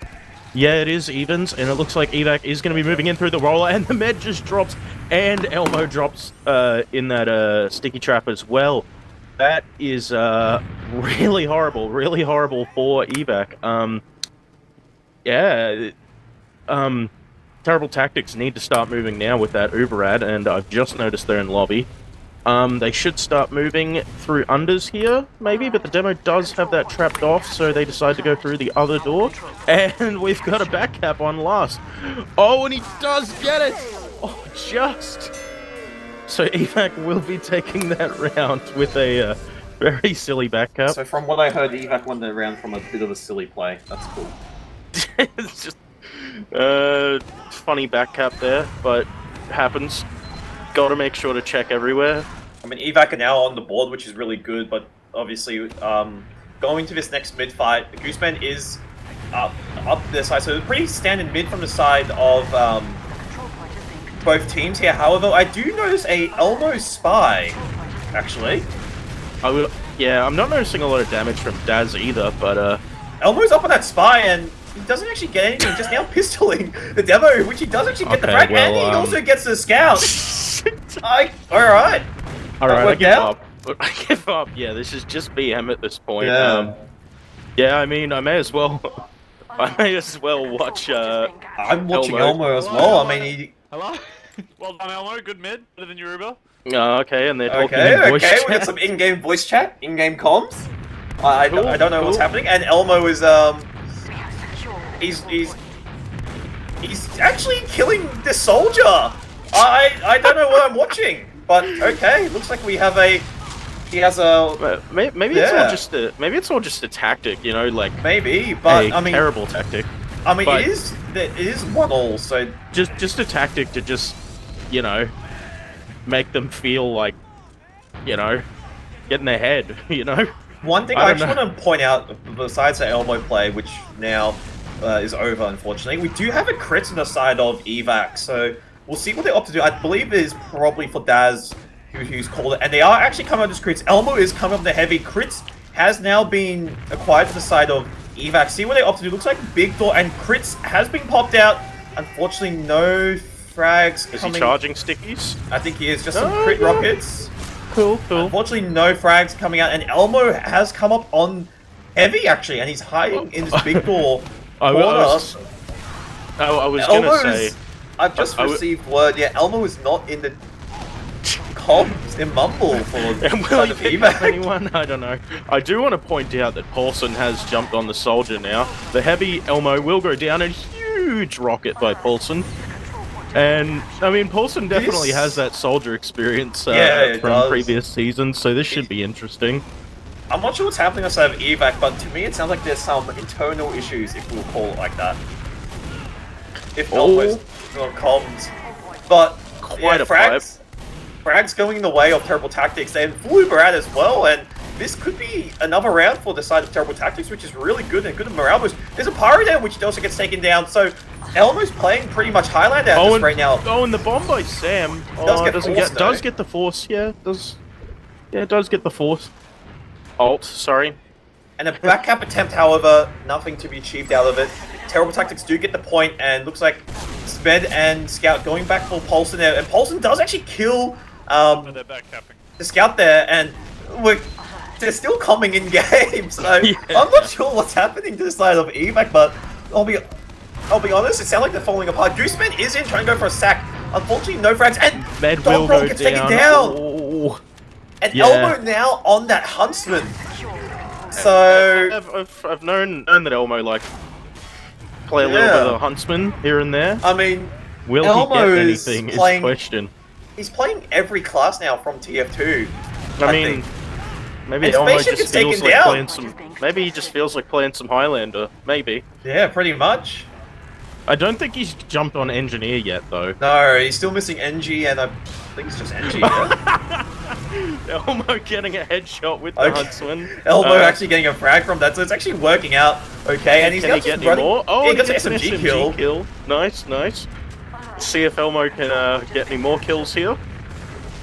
Yeah, it is Evans, and it looks like Evac is going to be moving in through the roller, and the med just drops, and Elmo drops in that sticky trap as well. That is really horrible for Evac. Terrible Tactics need to start moving now with that Uberad, and I've just noticed they're in lobby. They should start moving through unders here, maybe, but the demo does have that trapped off, so they decide to go through the other door. And we've got a back cap on last. Oh, and he does get it! Oh, just! So Evac will be taking that round with a very silly back cap. So from what I heard, Evac won the round from a bit of a silly play. That's cool. It's just... funny back cap there, but happens. Gotta make sure to check everywhere. I mean, Evac are now on the board, which is really good, but obviously, going to this next mid fight, Gooseman is up this side, so pretty standard mid from the side of both teams here. However, I do notice a Elmo spy, actually. Yeah, I'm not noticing a lot of damage from Daz either, but Elmo's up on that spy, and he doesn't actually get anything, just now pistoling the demo, which he does actually get the frag, and he also gets the scout. Alright, I give up. I give up. Yeah, this is just BM at this point. Yeah, I mean, I may as well watch. I'm watching Elmo as well. I mean, Hello? Well done, Elmo. Good mid. Better than your Uber. Okay, and they're talking in voice chat. We got some in-game voice chat, in-game comms. I don't know what's happening, and Elmo is he's actually killing the soldier. I don't know what I'm watching, but okay, looks like we have he has a maybe it's all just a tactic, you know, like maybe, but I mean terrible tactic. I mean it is 1-all, so just a tactic to just, you know, make them feel like, you know, get in their head, you know. One thing I actually want to point out, besides the Elmo play, which now is over, unfortunately, we do have a crit on the side of evac, so we'll see what they opt to do. I believe it is probably for Daz, who's called it, and they are actually coming up with crits. Elmo is coming up with the heavy crits, has now been acquired to the side of evac. See what they opt to do. Looks like big door, and crits has been popped out. Unfortunately, no frags coming. Is he charging stickies? I think he is. Just some crit rockets. Cool. Unfortunately, no frags coming out, and Elmo has come up on heavy, actually, and he's hiding in this big door I was gonna say... I've just received word, Elmo is not in the comms in Mumble for will he pick up anyone? I don't know. I do want to point out that Paulson has jumped on the soldier now. The heavy Elmo will go down, a huge rocket by Paulson. And, I mean, Paulson definitely has that soldier experience from previous seasons, so this should be interesting. I'm not sure what's happening outside of evac, but to me it sounds like there's some internal issues, if we'll call it like that. If not, on comms. But, quite a frags going in the way of Terrible Tactics, and full Uberat as well, and this could be another round for the side of Terrible Tactics, which is really good and good morale boost. There's a Pyro there, which also gets taken down, so Elmo's playing pretty much Highlander at this right now. Oh, and the bomb by Sam does get the force. Yeah, it does get the force. Ult, sorry. And a back cap attempt, however, nothing to be achieved out of it. Terrible Tactics do get the point, and looks like Sped and Scout going back for Paulson there, and Paulson does actually kill the Scout there, and they're still coming in game, so I'm not sure what's happening to the side of evac, but I'll be honest, it sounds like they're falling apart. Gooseman is in trying to go for a sack. Unfortunately, no frags, and Med will go gets taken down. Ooh. And Elmo now on that Huntsman. So I've known that Elmo like play a little bit of Huntsman here and there. I mean, will Elmo he get anything? Is the question. He's playing every class now from TF2. I mean, maybe Elmo just feels like playing some. Maybe he just feels like playing some Highlander. Maybe. Yeah, pretty much. I don't think he's jumped on Engineer yet, though. No, he's still missing NG, and I think it's just NG. Elmo getting a headshot with the Huntsman. Elmo actually getting a frag from that, so it's actually working out okay. And he's can he get any more? Oh, he gets an SMG kill. Nice. See if Elmo can get any more kills here.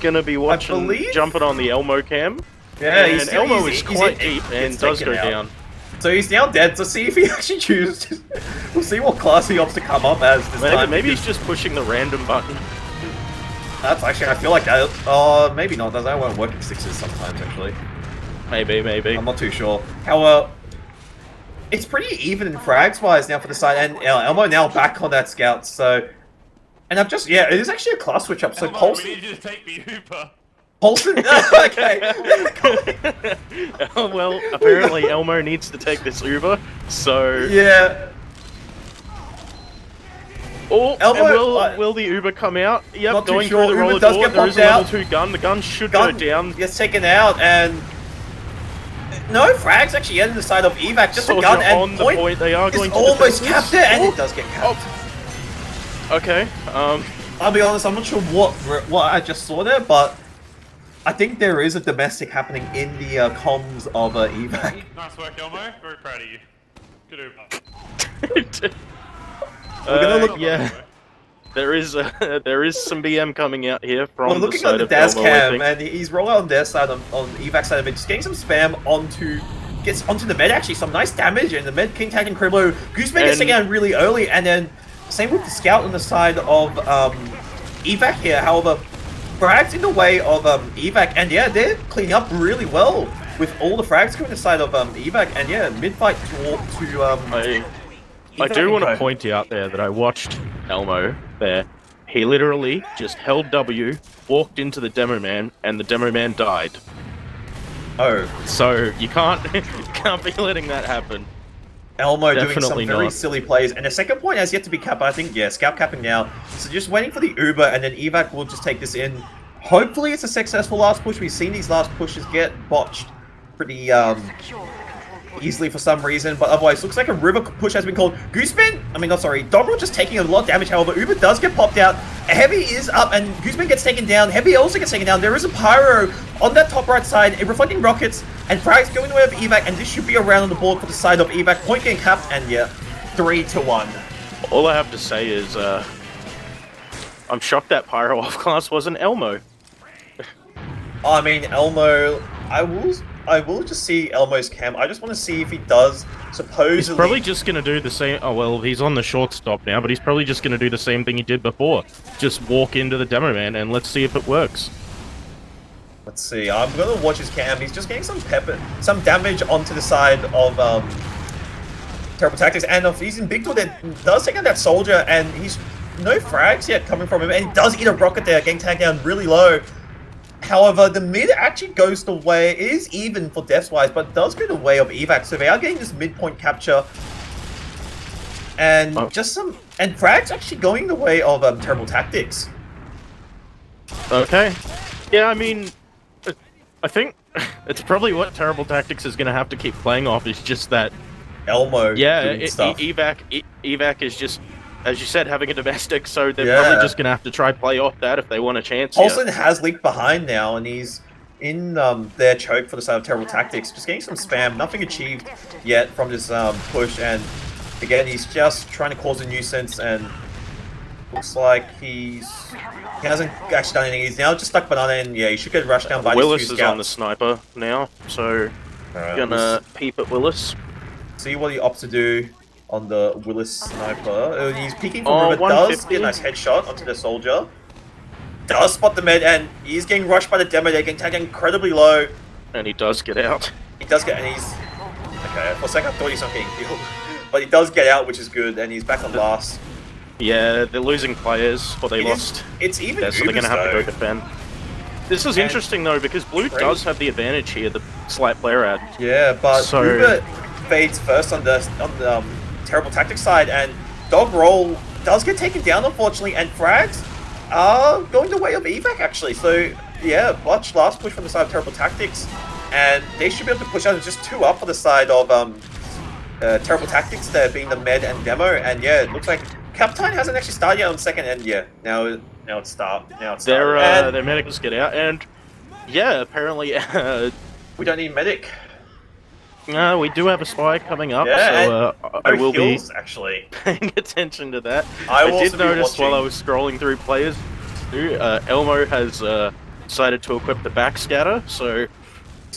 Gonna be watching, jumping on the Elmo cam. Yeah, and Elmo is quite deep and does go down. So he's now dead, so see if he actually chooses. We'll see what class he opts to come up as this time. Maybe he's just pushing the random button. That's actually, I feel like that. Maybe not. That won't work in sixes sometimes, actually. Maybe. I'm not too sure. However, it's pretty even in frags wise now for the side, and Elmo now back on that scout. So, and I've just it is actually a class switch up. So Elmo, we need you to take the Uber. Paulson, okay. Well, apparently Elmo needs to take this Uber, so... Yeah. Oh, Elmo, will the Uber come out? Yep, going through the roller door, there is a level 2 gun, the gun should go down. Gets taken out, and... No, frags actually ended the side of evac, just a gun, and on the point, they are going to almost capped it, and it does get capped. Okay, I'll be honest, I'm not sure what I just saw there, but... I think there is a domestic happening in the comms of evac. Nice work, Elmo. Very proud of you. Good Uber. We're gonna look. Yeah. there is some BM coming out here from Well, the looking side at the of Daz Elmo, I cam, think. and he's rolling out on their side, on evac side of it, just getting some spam gets onto the med, actually, some nice damage, and the med King tagging Criblo. Gooseman gets taken out really early, and then same with the scout on the side of evac here. However, frags in the way of evac, and yeah, they're cleaning up really well with all the frags going to the side of evac, and yeah, mid fight to I do want to point out there that I watched Elmo there. He literally just held W, walked into the demo man, and the demo man died. Oh, So you can't be letting that happen. Elmo doing some Definitely very not. silly plays, and the second point has yet to be capped. I think, yeah, scout capping now. So just waiting for the Uber, and then evac will just take this in. Hopefully, it's a successful last push. We've seen these last pushes get botched pretty easily for some reason, but otherwise, looks like a river push has been called. Gooseman, I mean, not sorry, Doggerel just taking a lot of damage. However, Uber does get popped out. A Heavy is up, and Gooseman gets taken down. Heavy also gets taken down. There is a Pyro on that top right side, reflecting rockets, and Frag's going the way of evac, and this should be a round on the board for the side of evac. Point getting capped, and yeah, 3-1. All I have to say is, I'm shocked that Pyro off class wasn't Elmo. I mean, Elmo, I will just see Elmo's cam. I just want to see if he does supposedly. He's probably just going to do the same. Oh, well, he's on the shortstop now, but he's probably just going to do the same thing he did before. Just walk into the demo man and let's see if it works. Let's see. I'm going to watch his cam. He's just getting some damage onto the side of Terrible Tactics. And if he's in big door, that does take out that soldier, and he's no frags yet coming from him. And he does eat a rocket there, getting tagged down really low. However, the mid actually goes the way, it is even for deaths-wise, but does go the way of evac, so they are getting this midpoint capture. And and Frag's actually going the way of Terrible Tactics. Okay. Yeah, I mean, I think it's probably what Terrible Tactics is going to have to keep playing off, is just that... Elmo doing stuff. Evac is just, as you said, having a domestic, so they're probably just going to have to try play off that if they want a chance here. Olsen has leaked behind now, and he's in their choke for the side of Terrible Tactics. Just getting some spam, nothing achieved yet from this push, and again, he's just trying to cause a nuisance, and looks like he hasn't actually done anything. He's now just stuck banana, and yeah, he should get rushed down by Willis these two is scouts. on the sniper now, so gonna peep at Willis. See what he opts to do on the Willis sniper. He's peeking from River, does get a nice headshot onto the soldier. Does spot the med, and he's getting rushed by the demo. They're getting tagged incredibly low. And he does get out. He does get, and he's... Okay, for a second I thought he's not getting killed. But he does get out, which is good, and he's back on last. Yeah, they're losing players, or they lost. It's even so they're going to have to go defend. This is interesting, though, because Blue crazy. does have the advantage here, the slight player ad. Yeah, but So- Uber fades first on the Terrible Tactics side, and Dog Roll does get taken down, unfortunately, and Frags are going the way of evac, actually. So, yeah, botch last push from the side of Terrible Tactics, and they should be able to push out. It's just 2 up for the side of Terrible Tactics there, being the med and demo, and yeah, it looks like Captain hasn't actually started yet on second, and yeah, now it's start. Their medics get out, and yeah, apparently We don't need medic. we do have a spy coming up, Yeah, so I will heals, be actually paying attention to that. I will did also be notice while I watching. was scrolling through players, Elmo has decided to equip the backscatter, so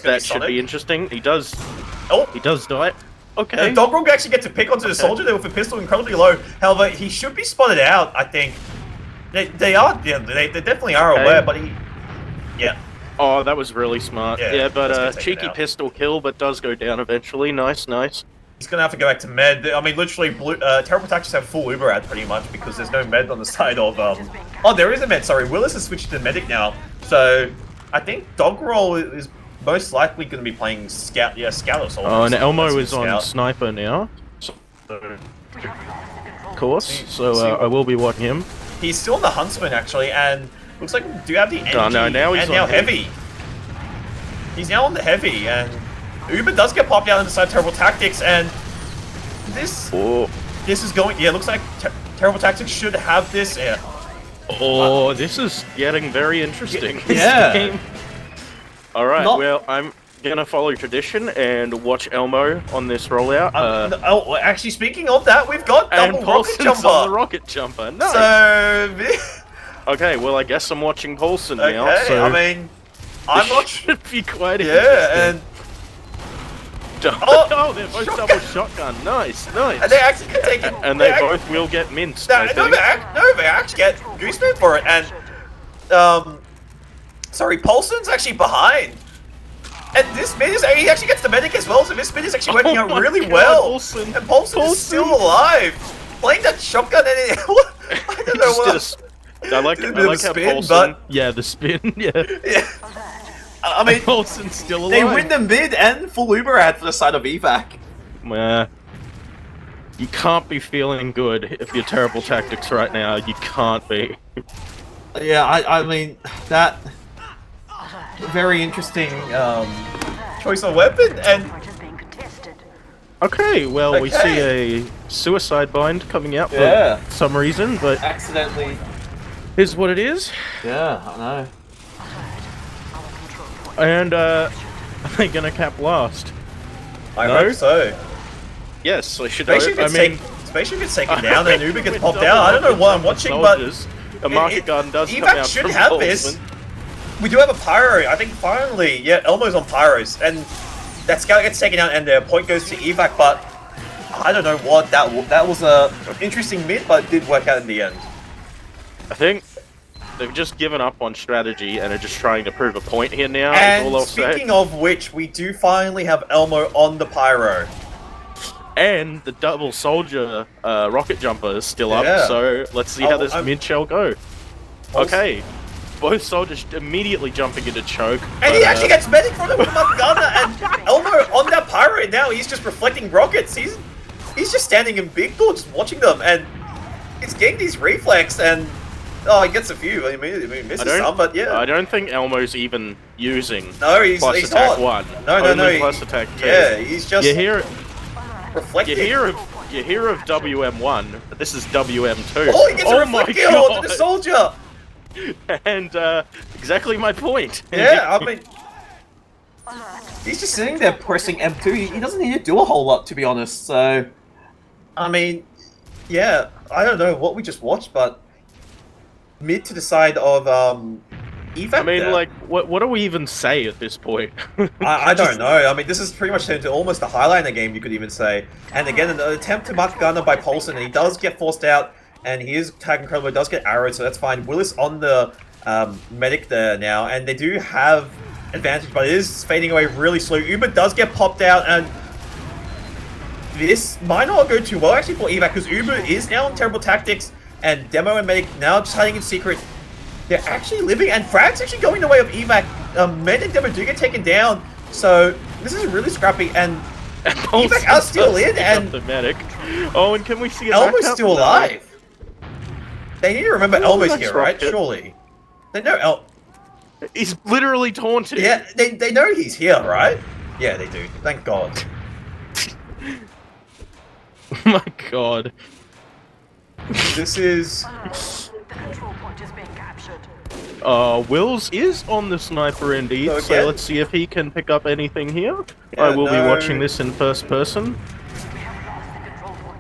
that should be interesting. He does die. Okay. And Dogrog actually gets to pick onto the soldier there with a pistol incredibly low. However, he should be spotted out, I think. They definitely are aware, but he... Yeah. Oh, that was really smart. Yeah, let's but get taken cheeky out. pistol kill, but does go down eventually. Nice. He's going to have to go back to med. I mean, literally, Terrible Tactics have full Uber ad pretty much because there's no med on the side of... Oh, there is a med, sorry. Willis has switched to medic now. So, I think Doggerel is most likely going to be playing Scout. Yeah, Scout or Soldier. Oh, and Elmo is Scout. on Sniper now. So, of course. So I will be watching him. He's still on the Huntsman, actually, and looks like we do have the energy. Oh, no, now he's and on now heavy. He's now on the heavy, and Uber does get popped out on the side of Terrible Tactics, and this is going... Yeah, looks like Terrible Tactics should have this... Yeah. Oh, this is getting very interesting. Yeah. This game. All right. Not- Well, I'm gonna follow tradition and watch Elmo on this rollout. Oh, actually, speaking of that, we've got and double rocket Paulson's jumper. on the rocket jumper. Nice. So, Okay, well, I guess I'm watching Paulson now. okay, So I mean, I'm this not. should be quite Yeah, interesting. and Oh, they're both double shotgun. Nice. they actually can take it. And they both will get minced. I No, think. they actually get Gooseman for it, and sorry, Paulson's actually behind. And this mid is he actually gets the medic as well, so this mid is actually working out my really God, well. Paulson. And Paulson is still alive, playing that shotgun, and I don't know what. I like Did a how bit of a spin, Paulson. but- Yeah, the spin. Yeah. Yeah. I mean, Paulson's still alive. they win the mid and full Uber ad for the side of evac. You can't be feeling good if you're terrible tactics right now. You can't be. Yeah, I mean that very interesting choice of weapon, and Okay, well, we see Okay. a suicide bind coming out for Yeah. some reason, but accidentally. here's what it is. Yeah, I know. And are they gonna cap last? I No? hope so. Yes, I should Spaceship hope. gets spaceship gets taken down, and Uber gets With popped double out. I don't know rockets what I'm from watching, soldiers, but a market garden does come evac out should from have this. Paulson. We do have a pyro. I think finally, yeah, Elmo's on pyros, and that scout gets taken out, and the point goes to evac. But I don't know what that was a interesting mid, but it did work out in the end. I think they've just given up on strategy and are just trying to prove a point here now. Is And all I'll say. speaking of which, we do finally have Elmo on the pyro. And the double soldier rocket jumper is still up, Yeah. so let's see how this I'm- mid shall go. Okay, both soldiers immediately jumping into choke. And he but, actually gets medic from the gunner, and Elmo on that pyro now. He's just reflecting rockets. He's just standing in big door, just watching them, and he's getting these reflex, and oh, he gets a few. I mean, he misses some, but yeah. I don't think Elmo's even using No, he's plus he's attack not. 1. No, Only he- plus attack 2. Yeah, he's just You hear reflecting. you hear of WM1, but this is WM2. Oh, he gets a my reflect kill onto the God. soldier. And exactly my point. Yeah, I mean, he's just sitting there pressing M2. He doesn't need to do a whole lot, to be honest. So, I mean, yeah, I don't know what we just watched, but mid to the side of evac. I mean, there. like, what do we even say at this point? I don't know. I mean, this is pretty much turned into almost a Highlander game, you could even say. And again, an attempt to mark gunner by Paulson, and he does get forced out, and he is tagged incredible, does get arrowed, so that's fine. Willis on the medic there now, and they do have advantage, but it is fading away really slow. Uber does get popped out, and this might not go too well actually for evac, because Uber is now on terrible tactics, and Demo and Medic now just hiding in secret. They're actually living, and Frag's actually going the way of evac. Med and Demo do get taken down, so this is really scrappy, and evac are still in, and the medic. Oh, and can we see a Elmo's backup? still No. alive. They need to remember Oh, Elmo's that's here, right? rocket. Surely. They know He's literally taunted. Yeah, they know he's here, right? Yeah, they do. Thank God. Oh my God. This is... Wills is on the sniper indeed, So so again- let's see if he can pick up anything here. Yeah, I will be no. watching this in first person.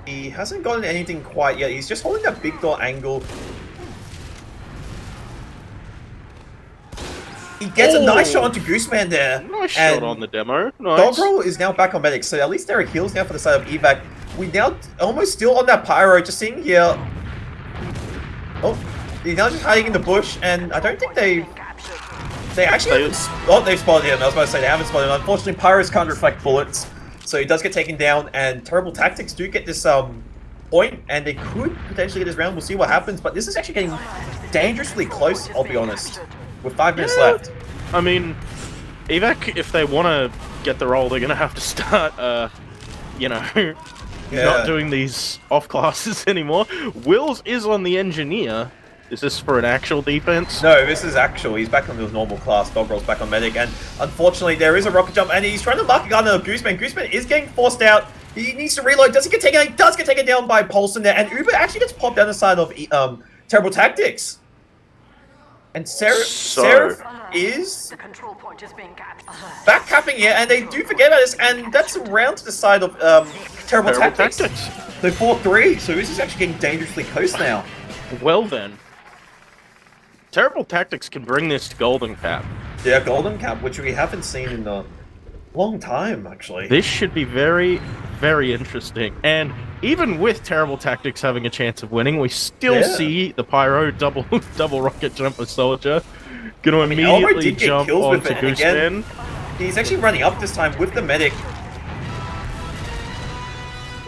He hasn't gotten anything quite yet. He's just holding that big door angle. He gets a nice shot onto Gooseman there. Nice and shot on the demo. Nice. Doggerel is now back on medic, so at least there are heals now for the side of evac. We now almost still on that pyro, just seeing here. Oh, he's now just hiding in the bush, and I don't think they actually haven't. Oh, they've spotted him. I was about to say they haven't spotted him. Unfortunately, pyros can't reflect bullets, so he does get taken down. And terrible tactics do get this point, and they could potentially get this round. We'll see what happens, but this is actually getting dangerously close. I'll be honest. With 5 minutes left. I mean, evac, if they want to get the roll, they're going to have to start, not doing these off classes anymore. Wills is on the engineer. Is this for an actual defense? No, this is actual. He's back on his normal class. Doggerel's back on medic, and unfortunately, there is a rocket jump, and he's trying to mark a gun on Gooseman. Gooseman is getting forced out. He needs to reload. Does he get taken? He does get taken down by Paulson there, and Uber actually gets popped down the side of Terrible Tactics. And Seraph is The control point is being capped. back capping here, and they do forget about this, and that's around to the side of Terrible Tactics. So 4-3, so this is actually getting dangerously close now. Well then. Terrible Tactics can bring this to Golden Cap. Yeah, Golden Cap, which we haven't seen in a long time, actually. This should be very, very interesting. And even with Terrible Tactics having a chance of winning, we still see the Pyro double rocket jump with Soldier. Gonna immediately jump onto Gooseman. He's actually running up this time with the medic.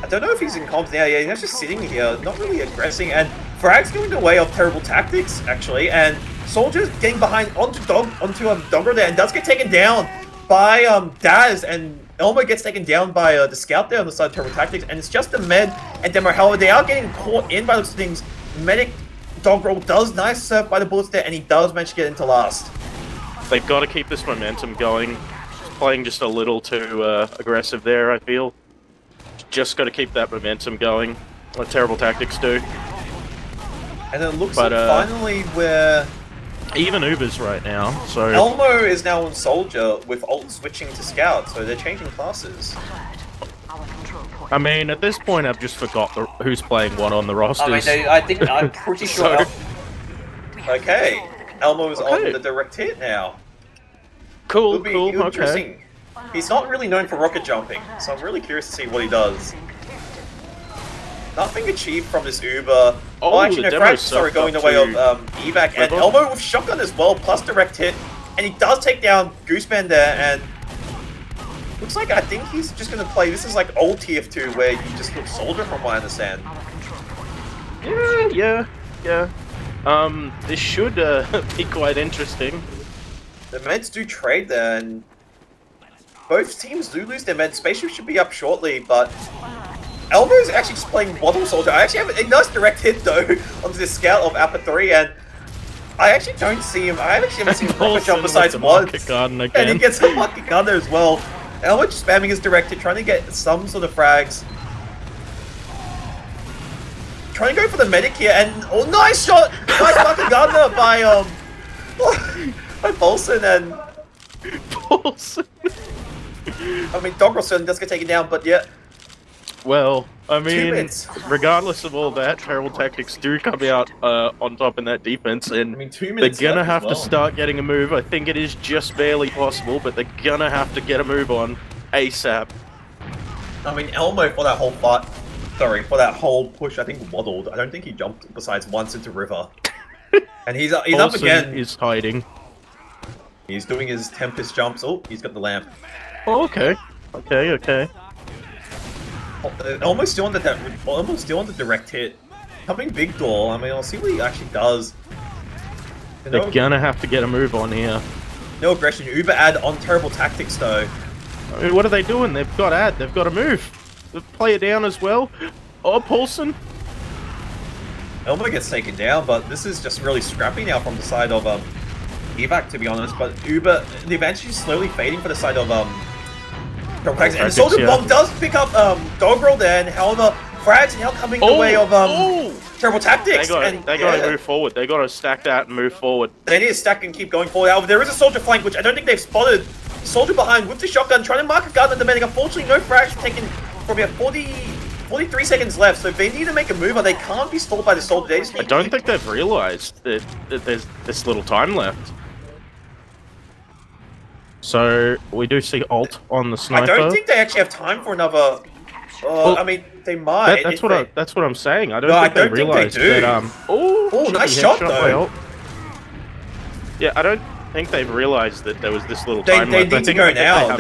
I don't know if he's in comms now. Yeah, he's just sitting here, not really aggressing. And Frag's going the way of Terrible Tactics, actually. And Soldier's getting behind onto Dogger there and does get taken down by Daz. And Elmo gets taken down by the scout there on the side of Terrible Tactics. And it's just the med and Demo. However, they are getting caught in by those things. Medic Doggerel does nice surf by the bullets there, and he does manage to get into last. They've got to keep this momentum going. Playing just a little too aggressive there, I feel. Just got to keep that momentum going. What Terrible Tactics do. And it looks like finally we're... Even Uber's right now, so... Elmo is now on Soldier with ult switching to Scout, so they're changing classes. I mean, at this point, I've just forgot who's playing what on the rosters. I'm pretty sure... Okay, Elmo's on the direct hit now. Cool, Interesting. He's not really known for rocket jumping, so I'm really curious to see what he does. Nothing achieved from this Uber. Oh, actually, no, Frank's going the way of Evac, and Elmo with shotgun as well, plus direct hit. And he does take down Gooseman there, and looks like I think he's just going to play. This is like old TF2 where you just look Soldier from what I understand. Yeah. This should be quite interesting. The meds do trade there, and both teams do lose their meds. Spaceship should be up shortly, but Elmo's actually just playing Waddle Soldier. I actually have a nice direct hit though onto the scout of Appa 3, and I actually don't see him. I actually haven't seen him rocket jump besides once. And he gets a lucky gun there as well. Elmo just spamming his direct hit, trying to get some sort of frags. Trying to go for the medic here, and nice shot! Nice lucky gun there by Bolson and Bolson. I mean, Doggerson does get taken down, but yeah. Well, I mean, regardless of all that, Terrible Tactics do come out on top in that defense, and they're gonna have to start getting a move. I think it is just barely possible, but they're gonna have to get a move on ASAP. I mean, Elmo for that whole fight, for that whole push, I think waddled. I don't think he jumped besides once into River. And he's up again. Is hiding. He's doing his Tempest jumps. Oh, he's got the lamp. Oh, okay. Almost still on the direct hit. Coming big door. I mean, I'll see what he actually does. They're gonna have to get a move on here. No aggression. Uber ad on Terrible Tactics though. I mean, what are they doing? They've got ad. They've got to move. Play it down as well. Oh, Paulson. Elmo gets taken down, but this is just really scrappy now from the side of Evac, to be honest. But Uber, the advantage is slowly fading for the side of and Soldier Bomb does pick up Doggerel there, and however, Frags now coming the way of Terrible Tactics. They gotta move forward. They gotta stack that and move forward. They need to stack and keep going forward. However, there is a Soldier flank, which I don't think they've spotted. Soldier behind with the shotgun, trying to mark a gun at the medic. Unfortunately, no frags taken. Probably 43 seconds left, so they need to make a move, or they can't be stalled by the Soldier. They just need I don't think they've realized that there's this little time left. So we do see ult on the sniper. I don't think they actually have time for another. Well, I mean, they might. That's what I'm saying. I don't think they realized that. Oh, nice shot though. Yeah, I don't think they've realized that there was this little time left. They need to go now.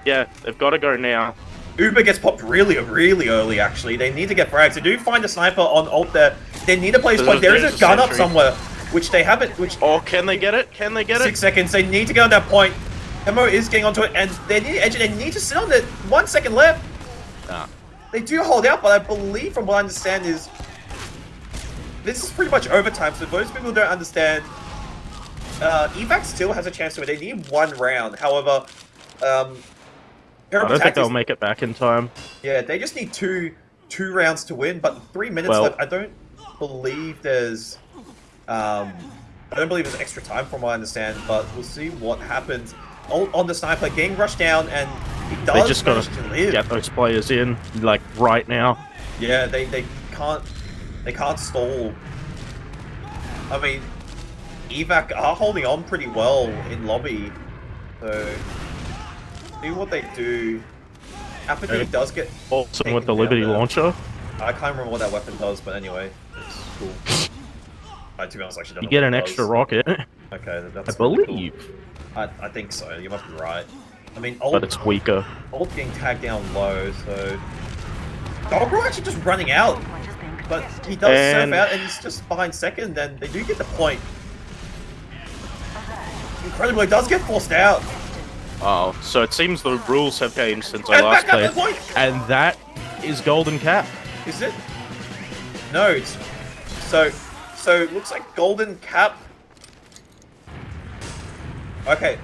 Yeah, they've got to go now. Uber gets popped really early, actually. They need to get frags. They do find a sniper on ult there. They need to place point. There is a gun up somewhere, which they haven't. Oh, can they get it? 6 seconds. They need to get on that point. Hemo is getting onto it, and they need to edge it. They need to sit on it. 1 second left. Nah. They do hold out, but I believe, from what I understand, is this is pretty much overtime. So those people who don't understand, Evac still has a chance to win. They need one round. However, I don't think they'll make it back in time. Yeah, they just need two rounds to win, but 3 minutes left. I don't believe there's I don't believe there's extra time from what I understand, but we'll see what happens. On the sniper, getting rushed down, and he does They just gotta live. get those players in, like, right now. Yeah, they can't stall. I mean, evac are holding on pretty well in lobby, so see what they do. Apathy does get Also taken with the down Liberty there. launcher, I can't remember what that weapon does, but anyway, it's cool. To be honest, I actually don't you know get what an it extra does. rocket, Okay, that's I really cool. believe, I think so. You must be right. I mean, but it's weaker. Old getting tagged down low, so Dogro actually just running out, but he does surf out, and he's just behind second. And they do get the point. Incredibly, does get forced out. Oh, so it seems the rules have changed since I And last back up played, the point. and that is Golden Cap. Is it? No, it's so it looks like Golden Cap. Okay,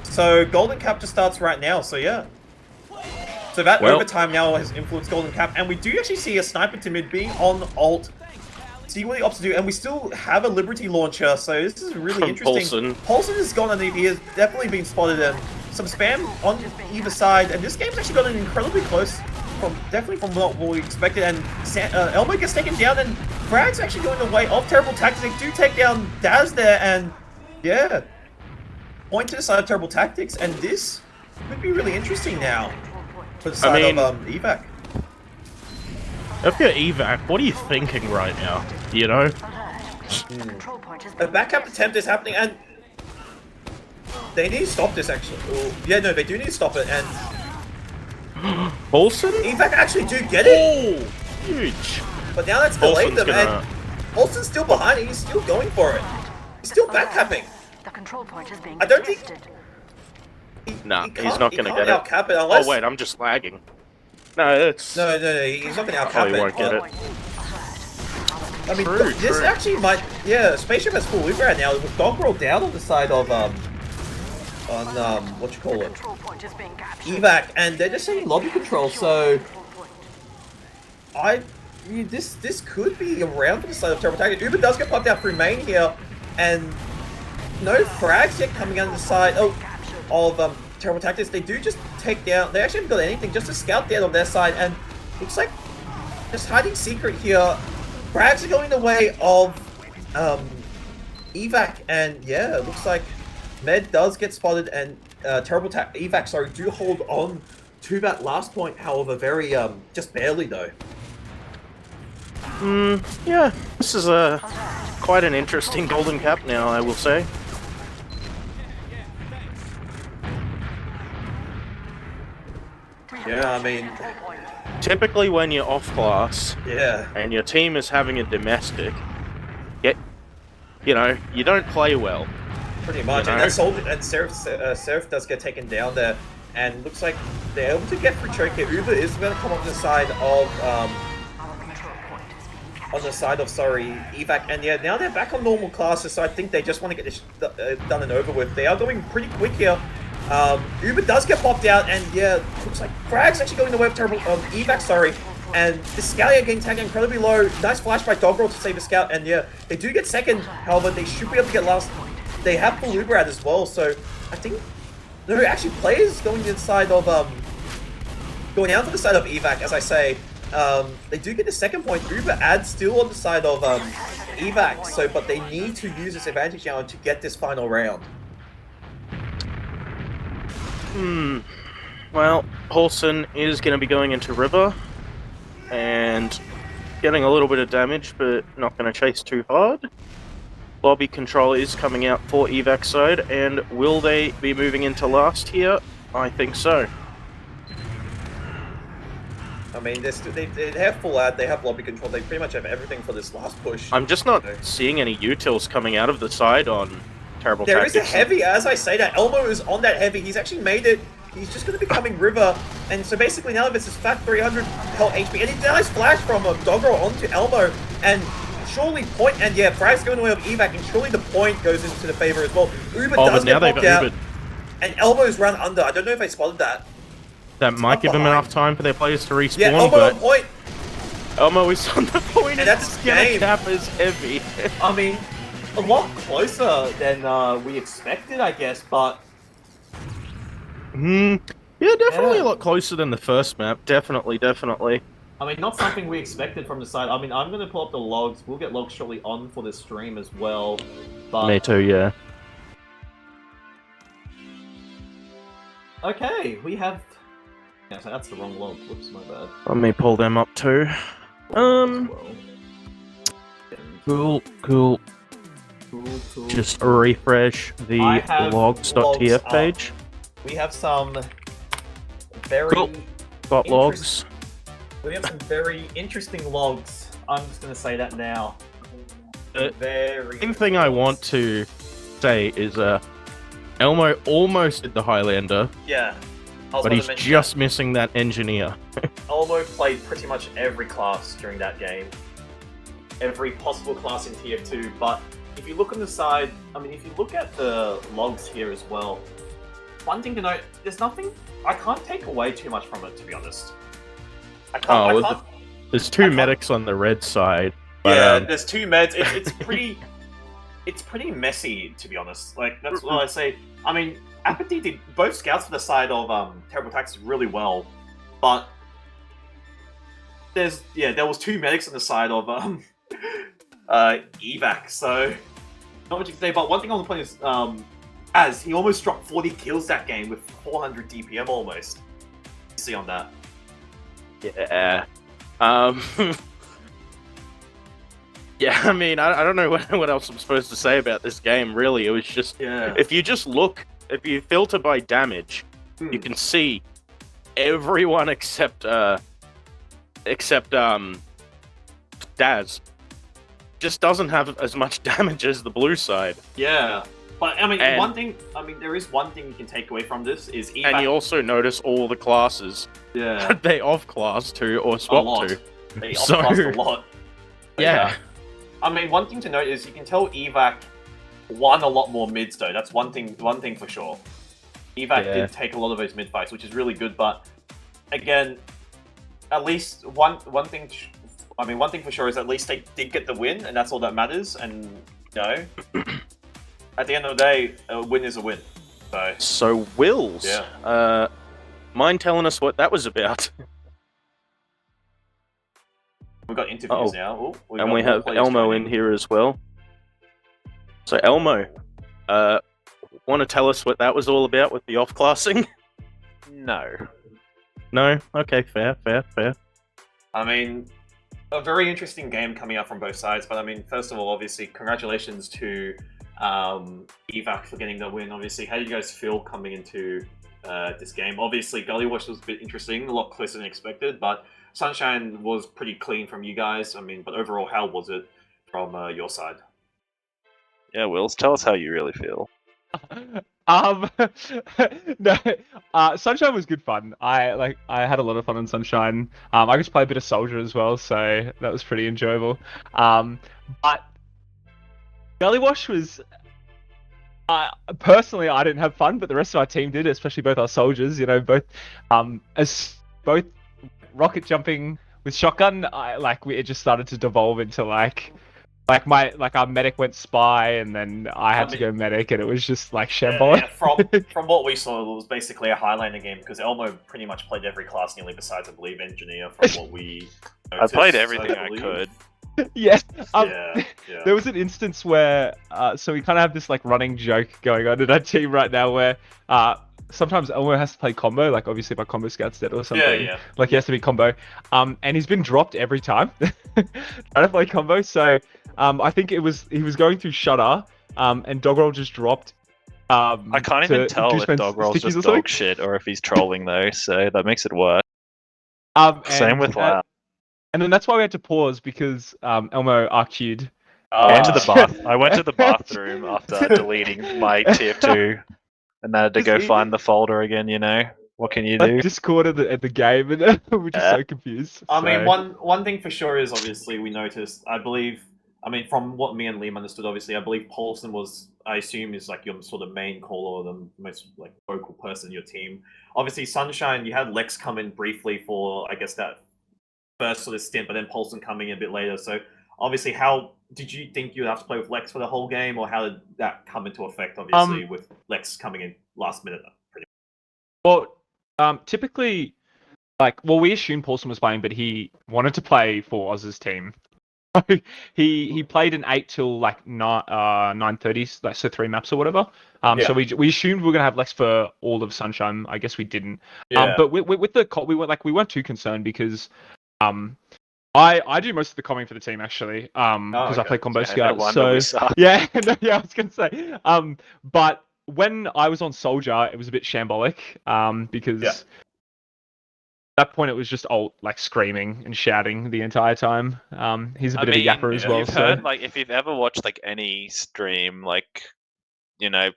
so Golden Cap just starts right now. So yeah, so that overtime now has influenced Golden Cap, and we do actually see a sniper to mid being on alt. See what he opts to do, and we still have a Liberty launcher, so this is really From interesting. Paulson has gone underneath. He has definitely been spotted, and some spam on either side, and this game's actually gotten incredibly close. Definitely from what we expected, and Elmo gets taken down, and Frag's actually going the way of Terrible Tactics. They do take down Daz there, and yeah, point to the side of Terrible Tactics, and this could be really interesting now for the side of evac. If you're evac, what are you thinking right now? You know? A backup attempt is happening, and they need to stop this actually. Or, yeah, no, they do need to stop it, and Olsen? evac actually do get it. Oh, huge. But now that's delayed Olsen's them, and Olsen's still behind it. He's still going for it. He's still backcapping. The control point is being I don't think- contested. Nah, He he's not can't- gonna he get can't it. outcap it unless... Oh wait, I'm just lagging. No, it's... No, he's not going to outcap Probably it. won't get it. I mean, True, this true. actually might... Yeah, Spaceship has full lever right now with Doggerel down on the side of, what you call it? Control point is being captured. Evac, and they're just saying lobby control, so... This could be a round for the side of Terrible Tactics. Uber does get popped out through main here, and no frags yet coming on the side of Terrible Tactics. They do just take down... They actually haven't got anything, just a scout down on their side, and looks like just hiding secret here. Frags are going the way of evac, and yeah, it looks like Med does get spotted, and evac, sorry, do hold on to that last point, however, very, just barely though. Yeah, this is quite an interesting Golden Cap now, I will say. Yeah, I mean, Typically when you're off class, yeah. and your team is having a domestic, you know, you don't play well. Pretty much, You and know? that Soldier and Seraph does get taken down there, and looks like they're able to get through choke here. Uber is going to come on the side of evac, and yeah, now they're back on normal classes, so I think they just want to get this done and over with. They are going pretty quick here. Uber does get popped out, and yeah, looks like Frag's actually going the way of terrible evac, sorry. And the Scalia getting tagged incredibly low. Nice flash by Doggerel to save the scout, and yeah, they do get second. However, they should be able to get last. They have full Uber out as well, so I think there are actually players going inside of going out to the side of evac, as I say. They do get the second point. Uber adds still on the side of evac, so but they need to use this advantage now to get this final round. Well, Holson is going to be going into River and getting a little bit of damage, but not going to chase too hard. Lobby control is coming out for evac side, and will they be moving into last here? I think so. I mean, they have full ad, they have lobby control, they pretty much have everything for this last push. I'm just not seeing any utils coming out of the side on Terrible There Tactics. is a heavy, as I say that, Elmo is on that heavy, he's actually made it. He's just going to be coming River, and so basically now this is fat 300 health HP, and a nice flash from Doggerel onto Elmo, and surely point, and yeah, Frag's going the way of evac, and surely the point goes into the favor as well. Uber does get popped out, and Elmo's run under. I don't know if they spotted that. That might give them enough time for their players to respawn, Yeah, Elmo but on point. Elmo is on the point, And that's Scatter game. Cap is heavy. I mean, a lot closer than we expected, I guess, but... Yeah, definitely Yeah. a lot closer than the first map. Definitely. I mean, not something we expected from the side. I mean, I'm going to pull up the logs. We'll get logs shortly on for this stream as well. But Me too, yeah. okay, we have... Yeah, so that's the wrong log. Whoops, my bad. Let me pull them up too. Cool. Cool. Just refresh I the have logs.tf logs page. we have some very... Cool. Got logs. We have some very interesting logs. I'm just going to say that now. Very... The thing I want to say is, Elmo almost did the Highlander, Yeah. I was but gonna he's mention just missing that engineer. that. Elmo played pretty much every class during that game. Every possible class in TF2, but if you look on the side, I mean, if you look at the logs here as well, one thing to note, there's nothing, I can't take away too much from it, to be honest. I can't. There's two medics on the red side. But, Yeah, there's two meds. It's pretty, it's pretty messy, to be honest. Like, that's what I say. I mean, Apathy did both scouts for the side of Terrible Tactics really well, but there was two medics on the side of evac. So not much to say. But one thing I want to point is as he almost dropped 40 kills that game with 400 DPM almost. See on that. Yeah. Yeah, I mean, I don't know what else I'm supposed to say about this game, really. It was just... Yeah. If you just look... If you filter by damage, you can see everyone except Daz just doesn't have as much damage as the blue side. Yeah. But I mean, And- there is one thing you can take away from this is evac. And you also notice all the classes. Yeah. They off-class to or A swap lot. to. They So- off-classed a lot. But Yeah. I mean, one thing to note is you can tell evac won a lot more mids though. That's one thing for sure. Evac Yeah. did take a lot of those mid fights, which is really good. But again, at least one thing. One thing for sure is at least they did get the win, and that's all that matters. And you know, at the end of the day, a win is a win. So Wills, mind telling us what that was about? We've got interviews now. Ooh, And got we more have players Elmo joining. in here as well. So Elmo, want to tell us what that was all about with the off-classing? No. No? Okay, fair. I mean, a very interesting game coming up from both sides. But I mean, first of all, obviously, congratulations to evac for getting the win. Obviously, how do you guys feel coming into this game? Obviously, Gully Wash was a bit interesting, a lot closer than expected, but Sunshine was pretty clean from you guys. I mean, but overall, how was it from your side? Yeah, Wills, tell us how you really feel. No, Sunshine was good fun. I had a lot of fun on Sunshine. I just played a bit of Soldier as well, so that was pretty enjoyable. But Gully Wash was... personally, I didn't have fun, but the rest of our team did, especially both our soldiers. You know, both rocket jumping with shotgun. It just started to devolve into our medic went spy, and then I had to go medic, and it was just like shambolic. From what we saw, it was basically a Highlander game because Elmo pretty much played every class nearly besides, I believe, Engineer. From what we noticed, I played everything I believe. could. Yes. Yeah. There was an instance where, so we kind of have this like running joke going on in our team right now where sometimes Elmo has to play combo, like obviously my combo scout's dead or something. Yeah. Like he has to be combo. And he's been dropped every time trying to play combo. So I think he was going through Shutter, and Doggerel just dropped. I can't even tell if Gooseman's Doggerel's stickies or just something. dog shit or if he's trolling though, so that makes it worse. Same with Loud. And then that's why we had to pause because Elmo RQ'd. I went to the bathroom after deleting my TF2 and had to go find the folder again, you know? What can you do? Discord at the game, and we're just so confused. I mean, one thing for sure is obviously we noticed. From what me and Liam understood, obviously, I believe Paulson was, I assume, is like your sort of main caller or the most like vocal person in your team. Obviously, Sunshine, you had Lex come in briefly for, I guess, that first sort of stint, but then Paulson coming in a bit later. So obviously, how did you think you'd have to play with Lex for the whole game, or how did that come into effect? Obviously, with Lex coming in last minute, pretty Well, typically, we assumed Paulson was playing, but he wanted to play for Oz's team. he played an 8 till 9:30, so 3 maps or whatever. So we assumed we were gonna have Lex for all of Sunshine. I guess we didn't. But with the we weren't too concerned because I do most of the comming for the team actually. Because I play combo scout. So yeah, I was gonna say. But when I was on Soldier, it was a bit shambolic. Because at that point it was just Alt screaming and shouting the entire time. He's a bit of a yapper as well. You've heard if you've ever watched any stream,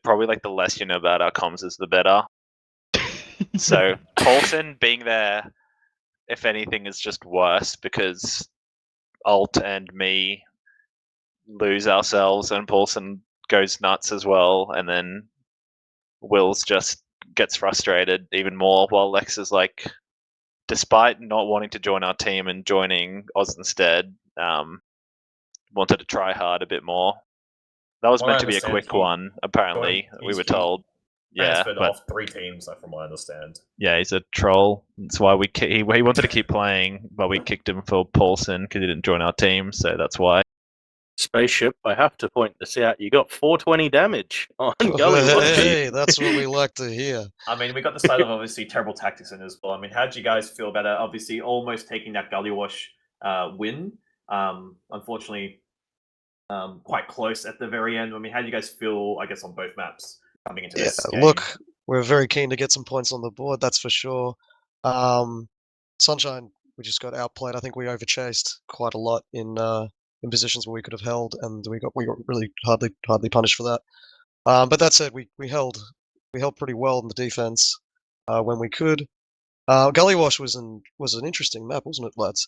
probably the less you know about our comms is the better. So Paulson being there, if anything, is just worse because Alt and me lose ourselves and Paulson goes nuts as well, and then Wills just gets frustrated even more while Lex is despite not wanting to join our team and joining Oz instead, wanted to try hard a bit more. That was meant to be a quick one, apparently, we were told. Transferred off 3 teams, from what I understand. Yeah, he's a troll. That's why he wanted to keep playing, but we kicked him for Paulson because he didn't join our team, so that's why. Spaceship, I have to point this out. You got 420 damage on Gully. Hey, that's what we like to hear. I mean, we got the side of obviously terrible tactics in as well. I mean, how did you guys feel about it? Obviously, almost taking that Gully Wash win. Unfortunately, quite close at the very end. I mean, how do you guys feel, I guess, on both maps coming into this game? Look, we're very keen to get some points on the board, that's for sure. Sunshine, we just got outplayed. I think we overchased quite a lot in positions where we could have held, and we got really hardly punished for that. But that said, we held pretty well in the defense when we could. Gully Wash was an interesting map, wasn't it, lads?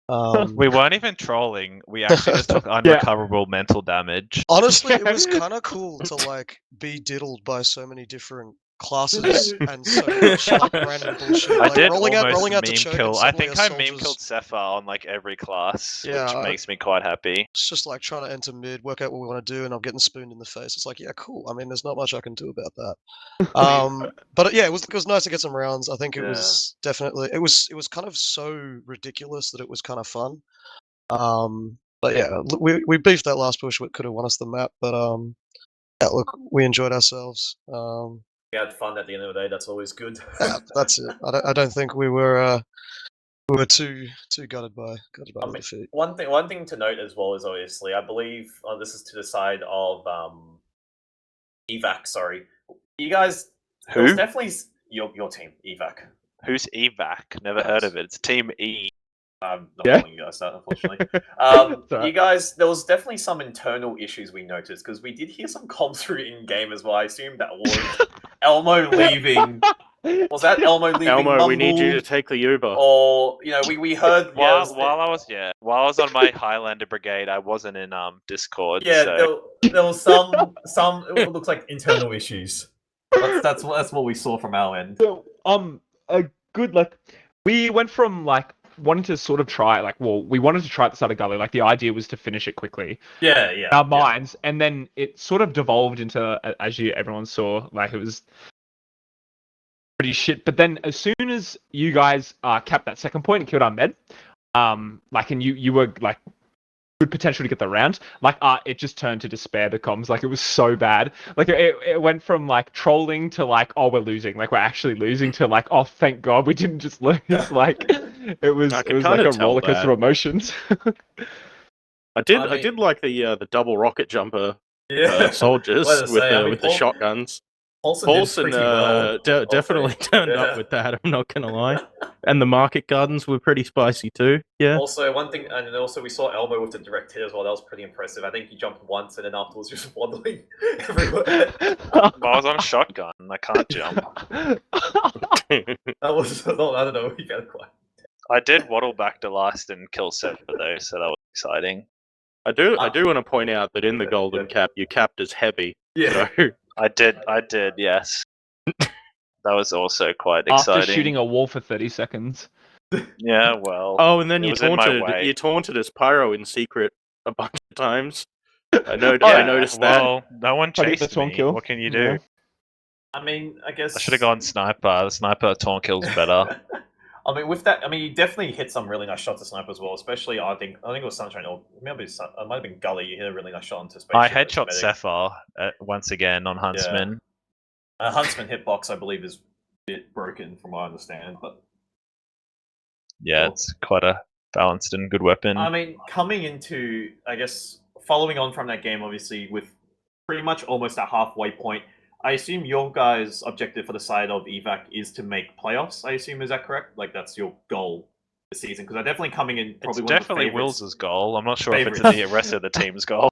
We weren't even trolling. We actually just took unrecoverable mental damage. Honestly, it was kind of cool to be diddled by so many different classes and so much random bullshit. I did rolling out meme to choke. kill. I think I meme killed Sepha on every class, which makes me quite happy. It's just trying to enter mid, work out what we want to do, and I'm getting spooned in the face. It's yeah, cool. I mean, there's not much I can do about that. But yeah, it was nice to get some rounds. I think it was definitely it was kind of so ridiculous that it was kind of fun. But yeah, we beefed that last push. What could have won us the map, but yeah, look, we enjoyed ourselves. We had fun at the end of the day. That's always good. That's it. I don't think we were too gutted by the defeat. One thing to note as well is obviously, I believe this is to the side of evac. Sorry, you guys. Who? It was definitely your team, evac. Who's evac? Never heard of it. It's Team E. I'm not calling you guys that, unfortunately. You guys, there was definitely some internal issues we noticed because we did hear some comms through in game as well. I assume that was Elmo leaving. Was that Elmo leaving? Elmo, we need you to take the Uber. Or we heard while I was on my Highlander brigade, I wasn't in Discord. Yeah, so. there was some. It looks like internal issues. That's what we saw from our end. So a good we went from wanting to sort of try we wanted to try at the start of Gully. The idea was to finish it quickly. Yeah. Our minds, and then it sort of devolved into, as everyone saw, it was pretty shit. But then as soon as you guys capped that second point and killed our med, and you were good potential to get the round, it just turned to despair, the comms. It was so bad. It went from trolling to oh, we're losing, we're actually losing, to oh, thank God we didn't just lose. It was a roller coaster of emotions. I did like the double rocket jumper soldiers with the shotguns. Paulson definitely turned up with that, I'm not gonna lie. And the market gardens were pretty spicy too. Yeah. Also, one thing, and also we saw Elmo with the direct hit as well. That was pretty impressive. I think he jumped once and then afterwards just waddling everywhere. I was on a shotgun. I can't jump. That was, I don't know. He got quite. I did waddle back to last and kill Sepha though, so that was exciting. I do want to point out that in the golden cap, you capped as heavy. Yeah. So. I did, yes. That was also quite exciting. After shooting a wall for 30 seconds. Yeah, well. Oh, and then you taunted as Pyro in secret a bunch of times. I noticed. Oh, I noticed that. Well, no one Trying to get the chased taunt me. kill. What can you Yeah. do? I mean, I guess I should have gone sniper. The sniper taunt kill's better. I mean, with that, I mean, you definitely hit some really nice shots at sniper as well. Especially, I think it was Sunshine or maybe it might have been Gully. You hit a really nice shot into Spaceship. I as headshot medic. Sapphire once again on Huntsman. Huntsman hitbox, I believe, is a bit broken from what I understand, but Yeah, Cool. it's quite a balanced and good weapon. I mean, coming into, I guess, following on from that game, obviously, with pretty much almost a halfway point, I assume your guys' objective for the side of evac is to make playoffs. I assume, is that correct? Like that's your goal this season? Because they're definitely coming in. Probably It's one definitely of the favorites. Will's goal. I'm not sure if it's Favorites. the rest of the team's goal.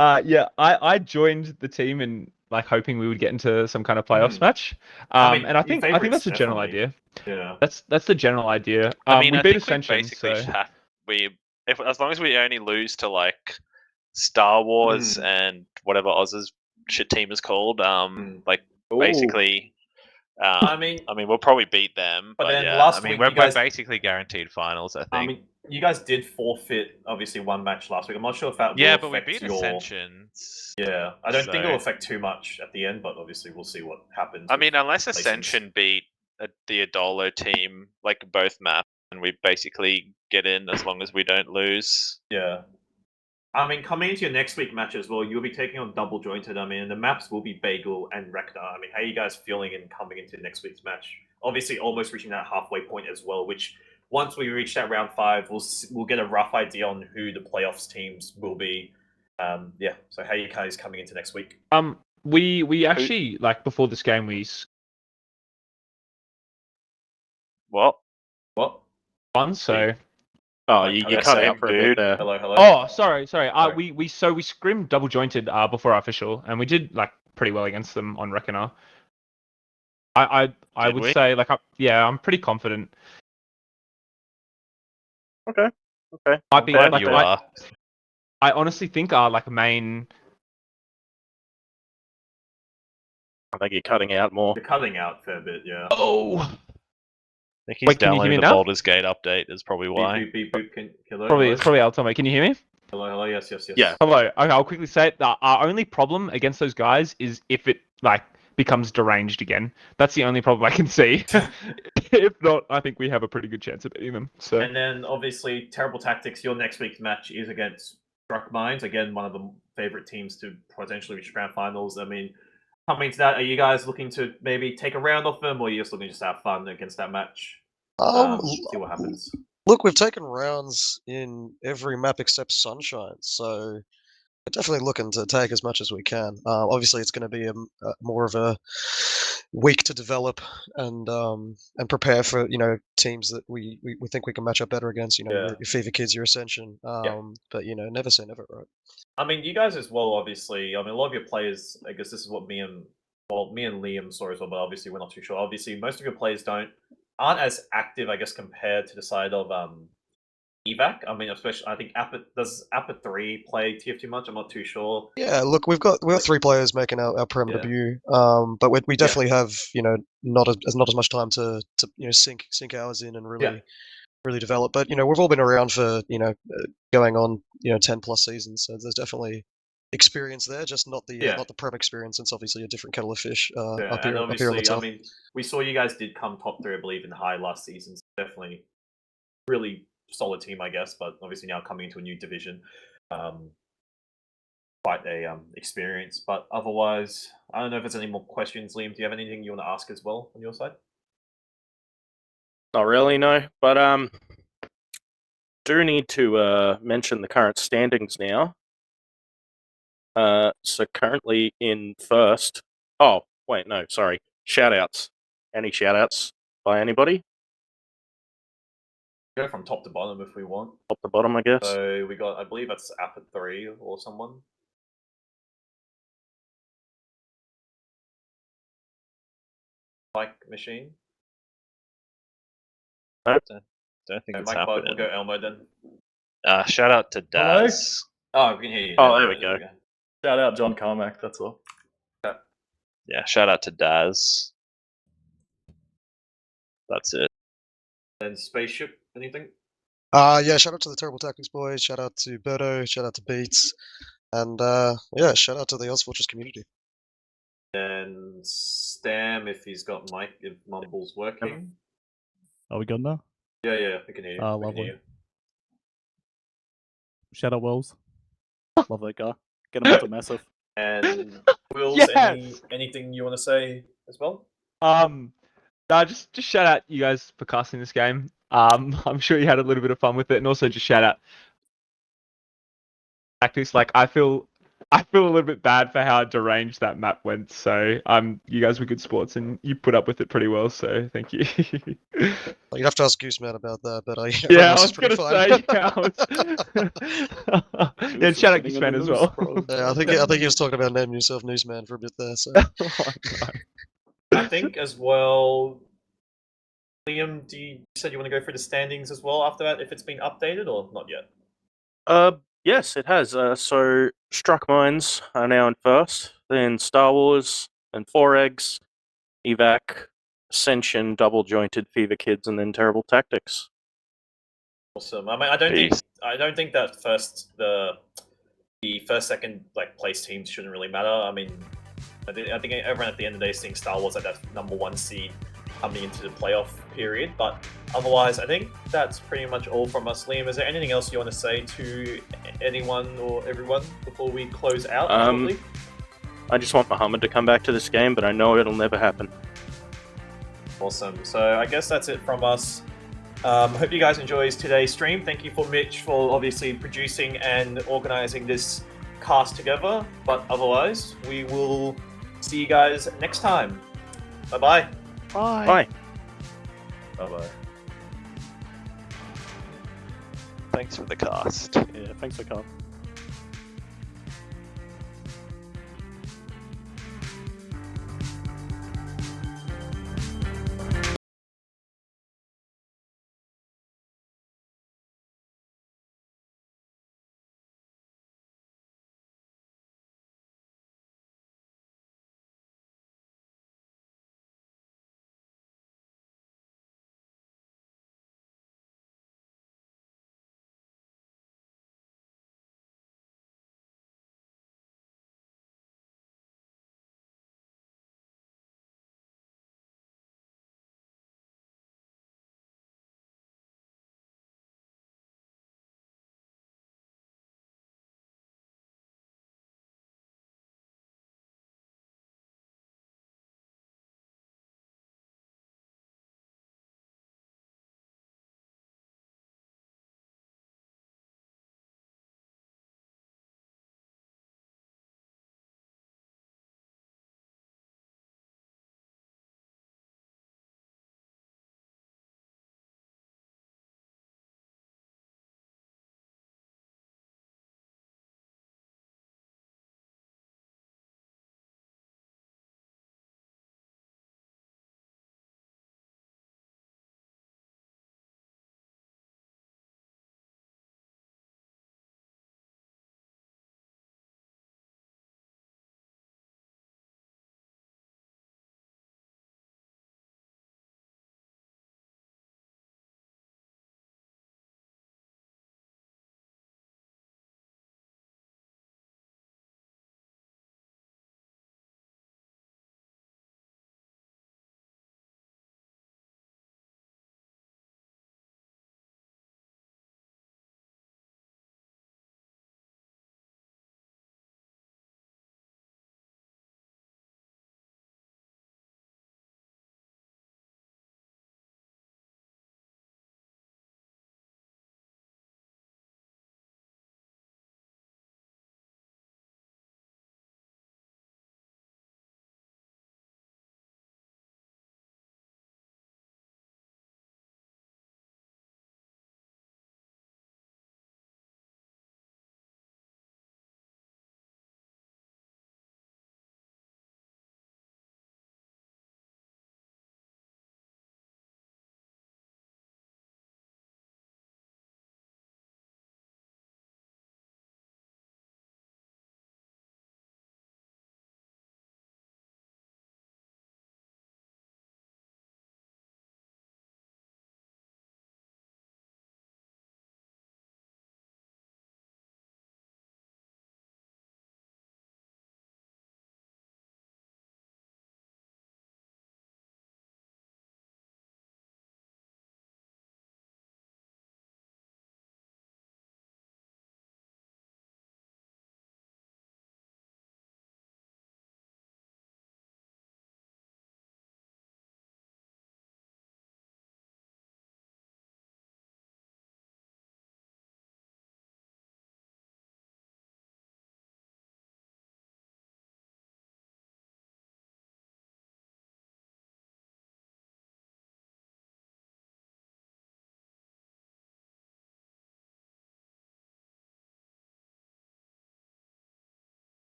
Yeah, I joined the team and like hoping we would get into some kind of playoffs Mhm. match. I mean, And I your think favourites, that's the general definitely. idea. Yeah. That's the general idea. I mean, we I beat think we Ascension, basically so have as long as we only lose to like Star Wars and whatever Oz's shit team is called, like Ooh. basically. I mean, we'll probably beat them, but but then yeah, last I mean, week we're you guys- basically guaranteed finals. I think. I mean, you guys did forfeit obviously one match last week. I'm not sure if that will Yeah, but we affect beat your. Ascension. Yeah, I don't think so- it'll affect too much at the end, but obviously we'll see what happens. I with mean, unless placings. Ascension beat the Adolo team, like both maps, and we basically get in as long as we don't lose. Yeah. I mean, coming into your next week match as well, you'll be taking on Double Jointed. I mean, the maps will be Bagel and Rector. I mean, how are you guys feeling in coming into next week's match? Obviously, almost reaching that halfway point as well, which once we reach that round 5, we'll get a rough idea on who the playoffs teams will be. Yeah, so how are you guys coming into next week? we actually like before this game we What? What? won, so Oh, Like, you yeah, cut same, out for a bit dude. there. Hello, hello. Oh, sorry. Sorry. We scrimmed Double Jointed before our official, and we did like pretty well against them on Reckoner. I Did would we? say like I'm pretty confident. Okay. Might be Glad like you are. I honestly think our like main. I think you're cutting out more. You're cutting out a fair bit, yeah. Oh, I think he's Wait, can you hear me downloading the now? Baldur's Gate update. Is probably why. Beep, beep, beep, hello, probably hello? it's probably Altomo. Can you hear me? Hello, hello, yes. Yeah. Hello. Okay, I'll quickly say it. Our only problem against those guys is if it like becomes deranged again. That's the only problem I can see. If not, I think we have a pretty good chance of beating them. So And then obviously, Terrible Tactics, your next week's match is against Struck Minds. Again, one of the favorite teams to potentially reach grand finals. I mean, coming to that, are you guys looking to maybe take a round off them, or are you just looking to just have fun against that match? See what happens. Look, we've taken rounds in every map except Sunshine, so we're definitely looking to take as much as we can. Obviously, it's going to be a more of a week to develop and prepare for teams that we think we can match up better against. Your Fever Kids, your Ascension. But never say never, right? I mean, you guys as well. Obviously, I mean, a lot of your players. I guess this is what me and Liam saw as well, but obviously we're not too sure. Obviously, most of your players aren't as active, I guess, compared to the side of evac. I mean, especially I think does Appa 3 play TF2 much? I'm not too sure. Yeah, look, we've got 3 players making our Prem debut, but we definitely have not as much time to sink hours in and really develop. But we've all been around for going on 10+ seasons, so there's definitely experience there, just not the Prem experience. It's obviously a different kettle of fish up here on the top. I mean, we saw you guys did come top 3, I believe, in the high last season. So definitely, really solid team, I guess. But obviously now coming into a new division, quite a experience. But otherwise, I don't know if there's any more questions. Liam, do you have anything you want to ask as well on your side? Not really, no. But do need to mention the current standings now. So currently in first. Oh, wait, no, sorry. Shoutouts. Any shoutouts by anybody? Go from top to bottom if we want. Top to bottom, I guess. So we got, I believe that's Appa 3 or someone. Mike Machine. Don't think it's Mike Bug, happening. we'll go Elmo then. Shout out to Hello? Daz. Oh, we can hear you. Oh, there we go. Shout out John Carmack, that's all. Yeah, shout out to Daz. That's it. And Spaceship, anything? Yeah, shout out to the Terrible Tactics boys, shout out to Berto, shout out to Beats, and yeah, shout out to the ozfortress community. And Stam, if he's got mic, if Mumble's working. Are we good now? Yeah, we can hear you. We can Lovely. hear you. Shout out Wells. Love that guy. Get him onto massive. And Wills, Yes! anything you want to say as well? No, just shout out you guys for casting this game. I'm sure you had a little bit of fun with it, and also just shout out tactics. Like I feel a little bit bad for how deranged that map went. So you guys were good sports, and you put up with it pretty well. So thank you. Well, you'd have to ask Gooseman about that, but Yeah, I Ramos was is pretty gonna fine. say, yeah, shout out Gooseman as well. Yeah, I think he was talking about naming himself Newsman for a bit there. So Oh, no. I think as well, Liam, you said you want to go through the standings as well after that, if it's been updated or not yet? Yes, it has. So Struck Mines are now in first, then Star Wars, then Four Eggs, Evac, Ascension, Double Jointed, Fever Kids, and then Terrible Tactics. Awesome. I mean, I don't think that the first, second place teams shouldn't really matter. I mean, I think everyone at the end of the day is seeing Star Wars at that #1 seed coming into the playoff period. But otherwise, I think that's pretty much all from us. Liam, is there anything else you want to say to anyone or everyone before we close out? Shortly? I just want Muhammad to come back to this game, but I know it'll never happen. Awesome. So I guess that's it from us. Hope you guys enjoyed today's stream. Thank you for Mitch for obviously producing and organizing this cast together. But otherwise, we will see you guys next time. Bye-bye. Bye. Bye. Bye-bye. Thanks for the cast. Yeah, thanks for coming.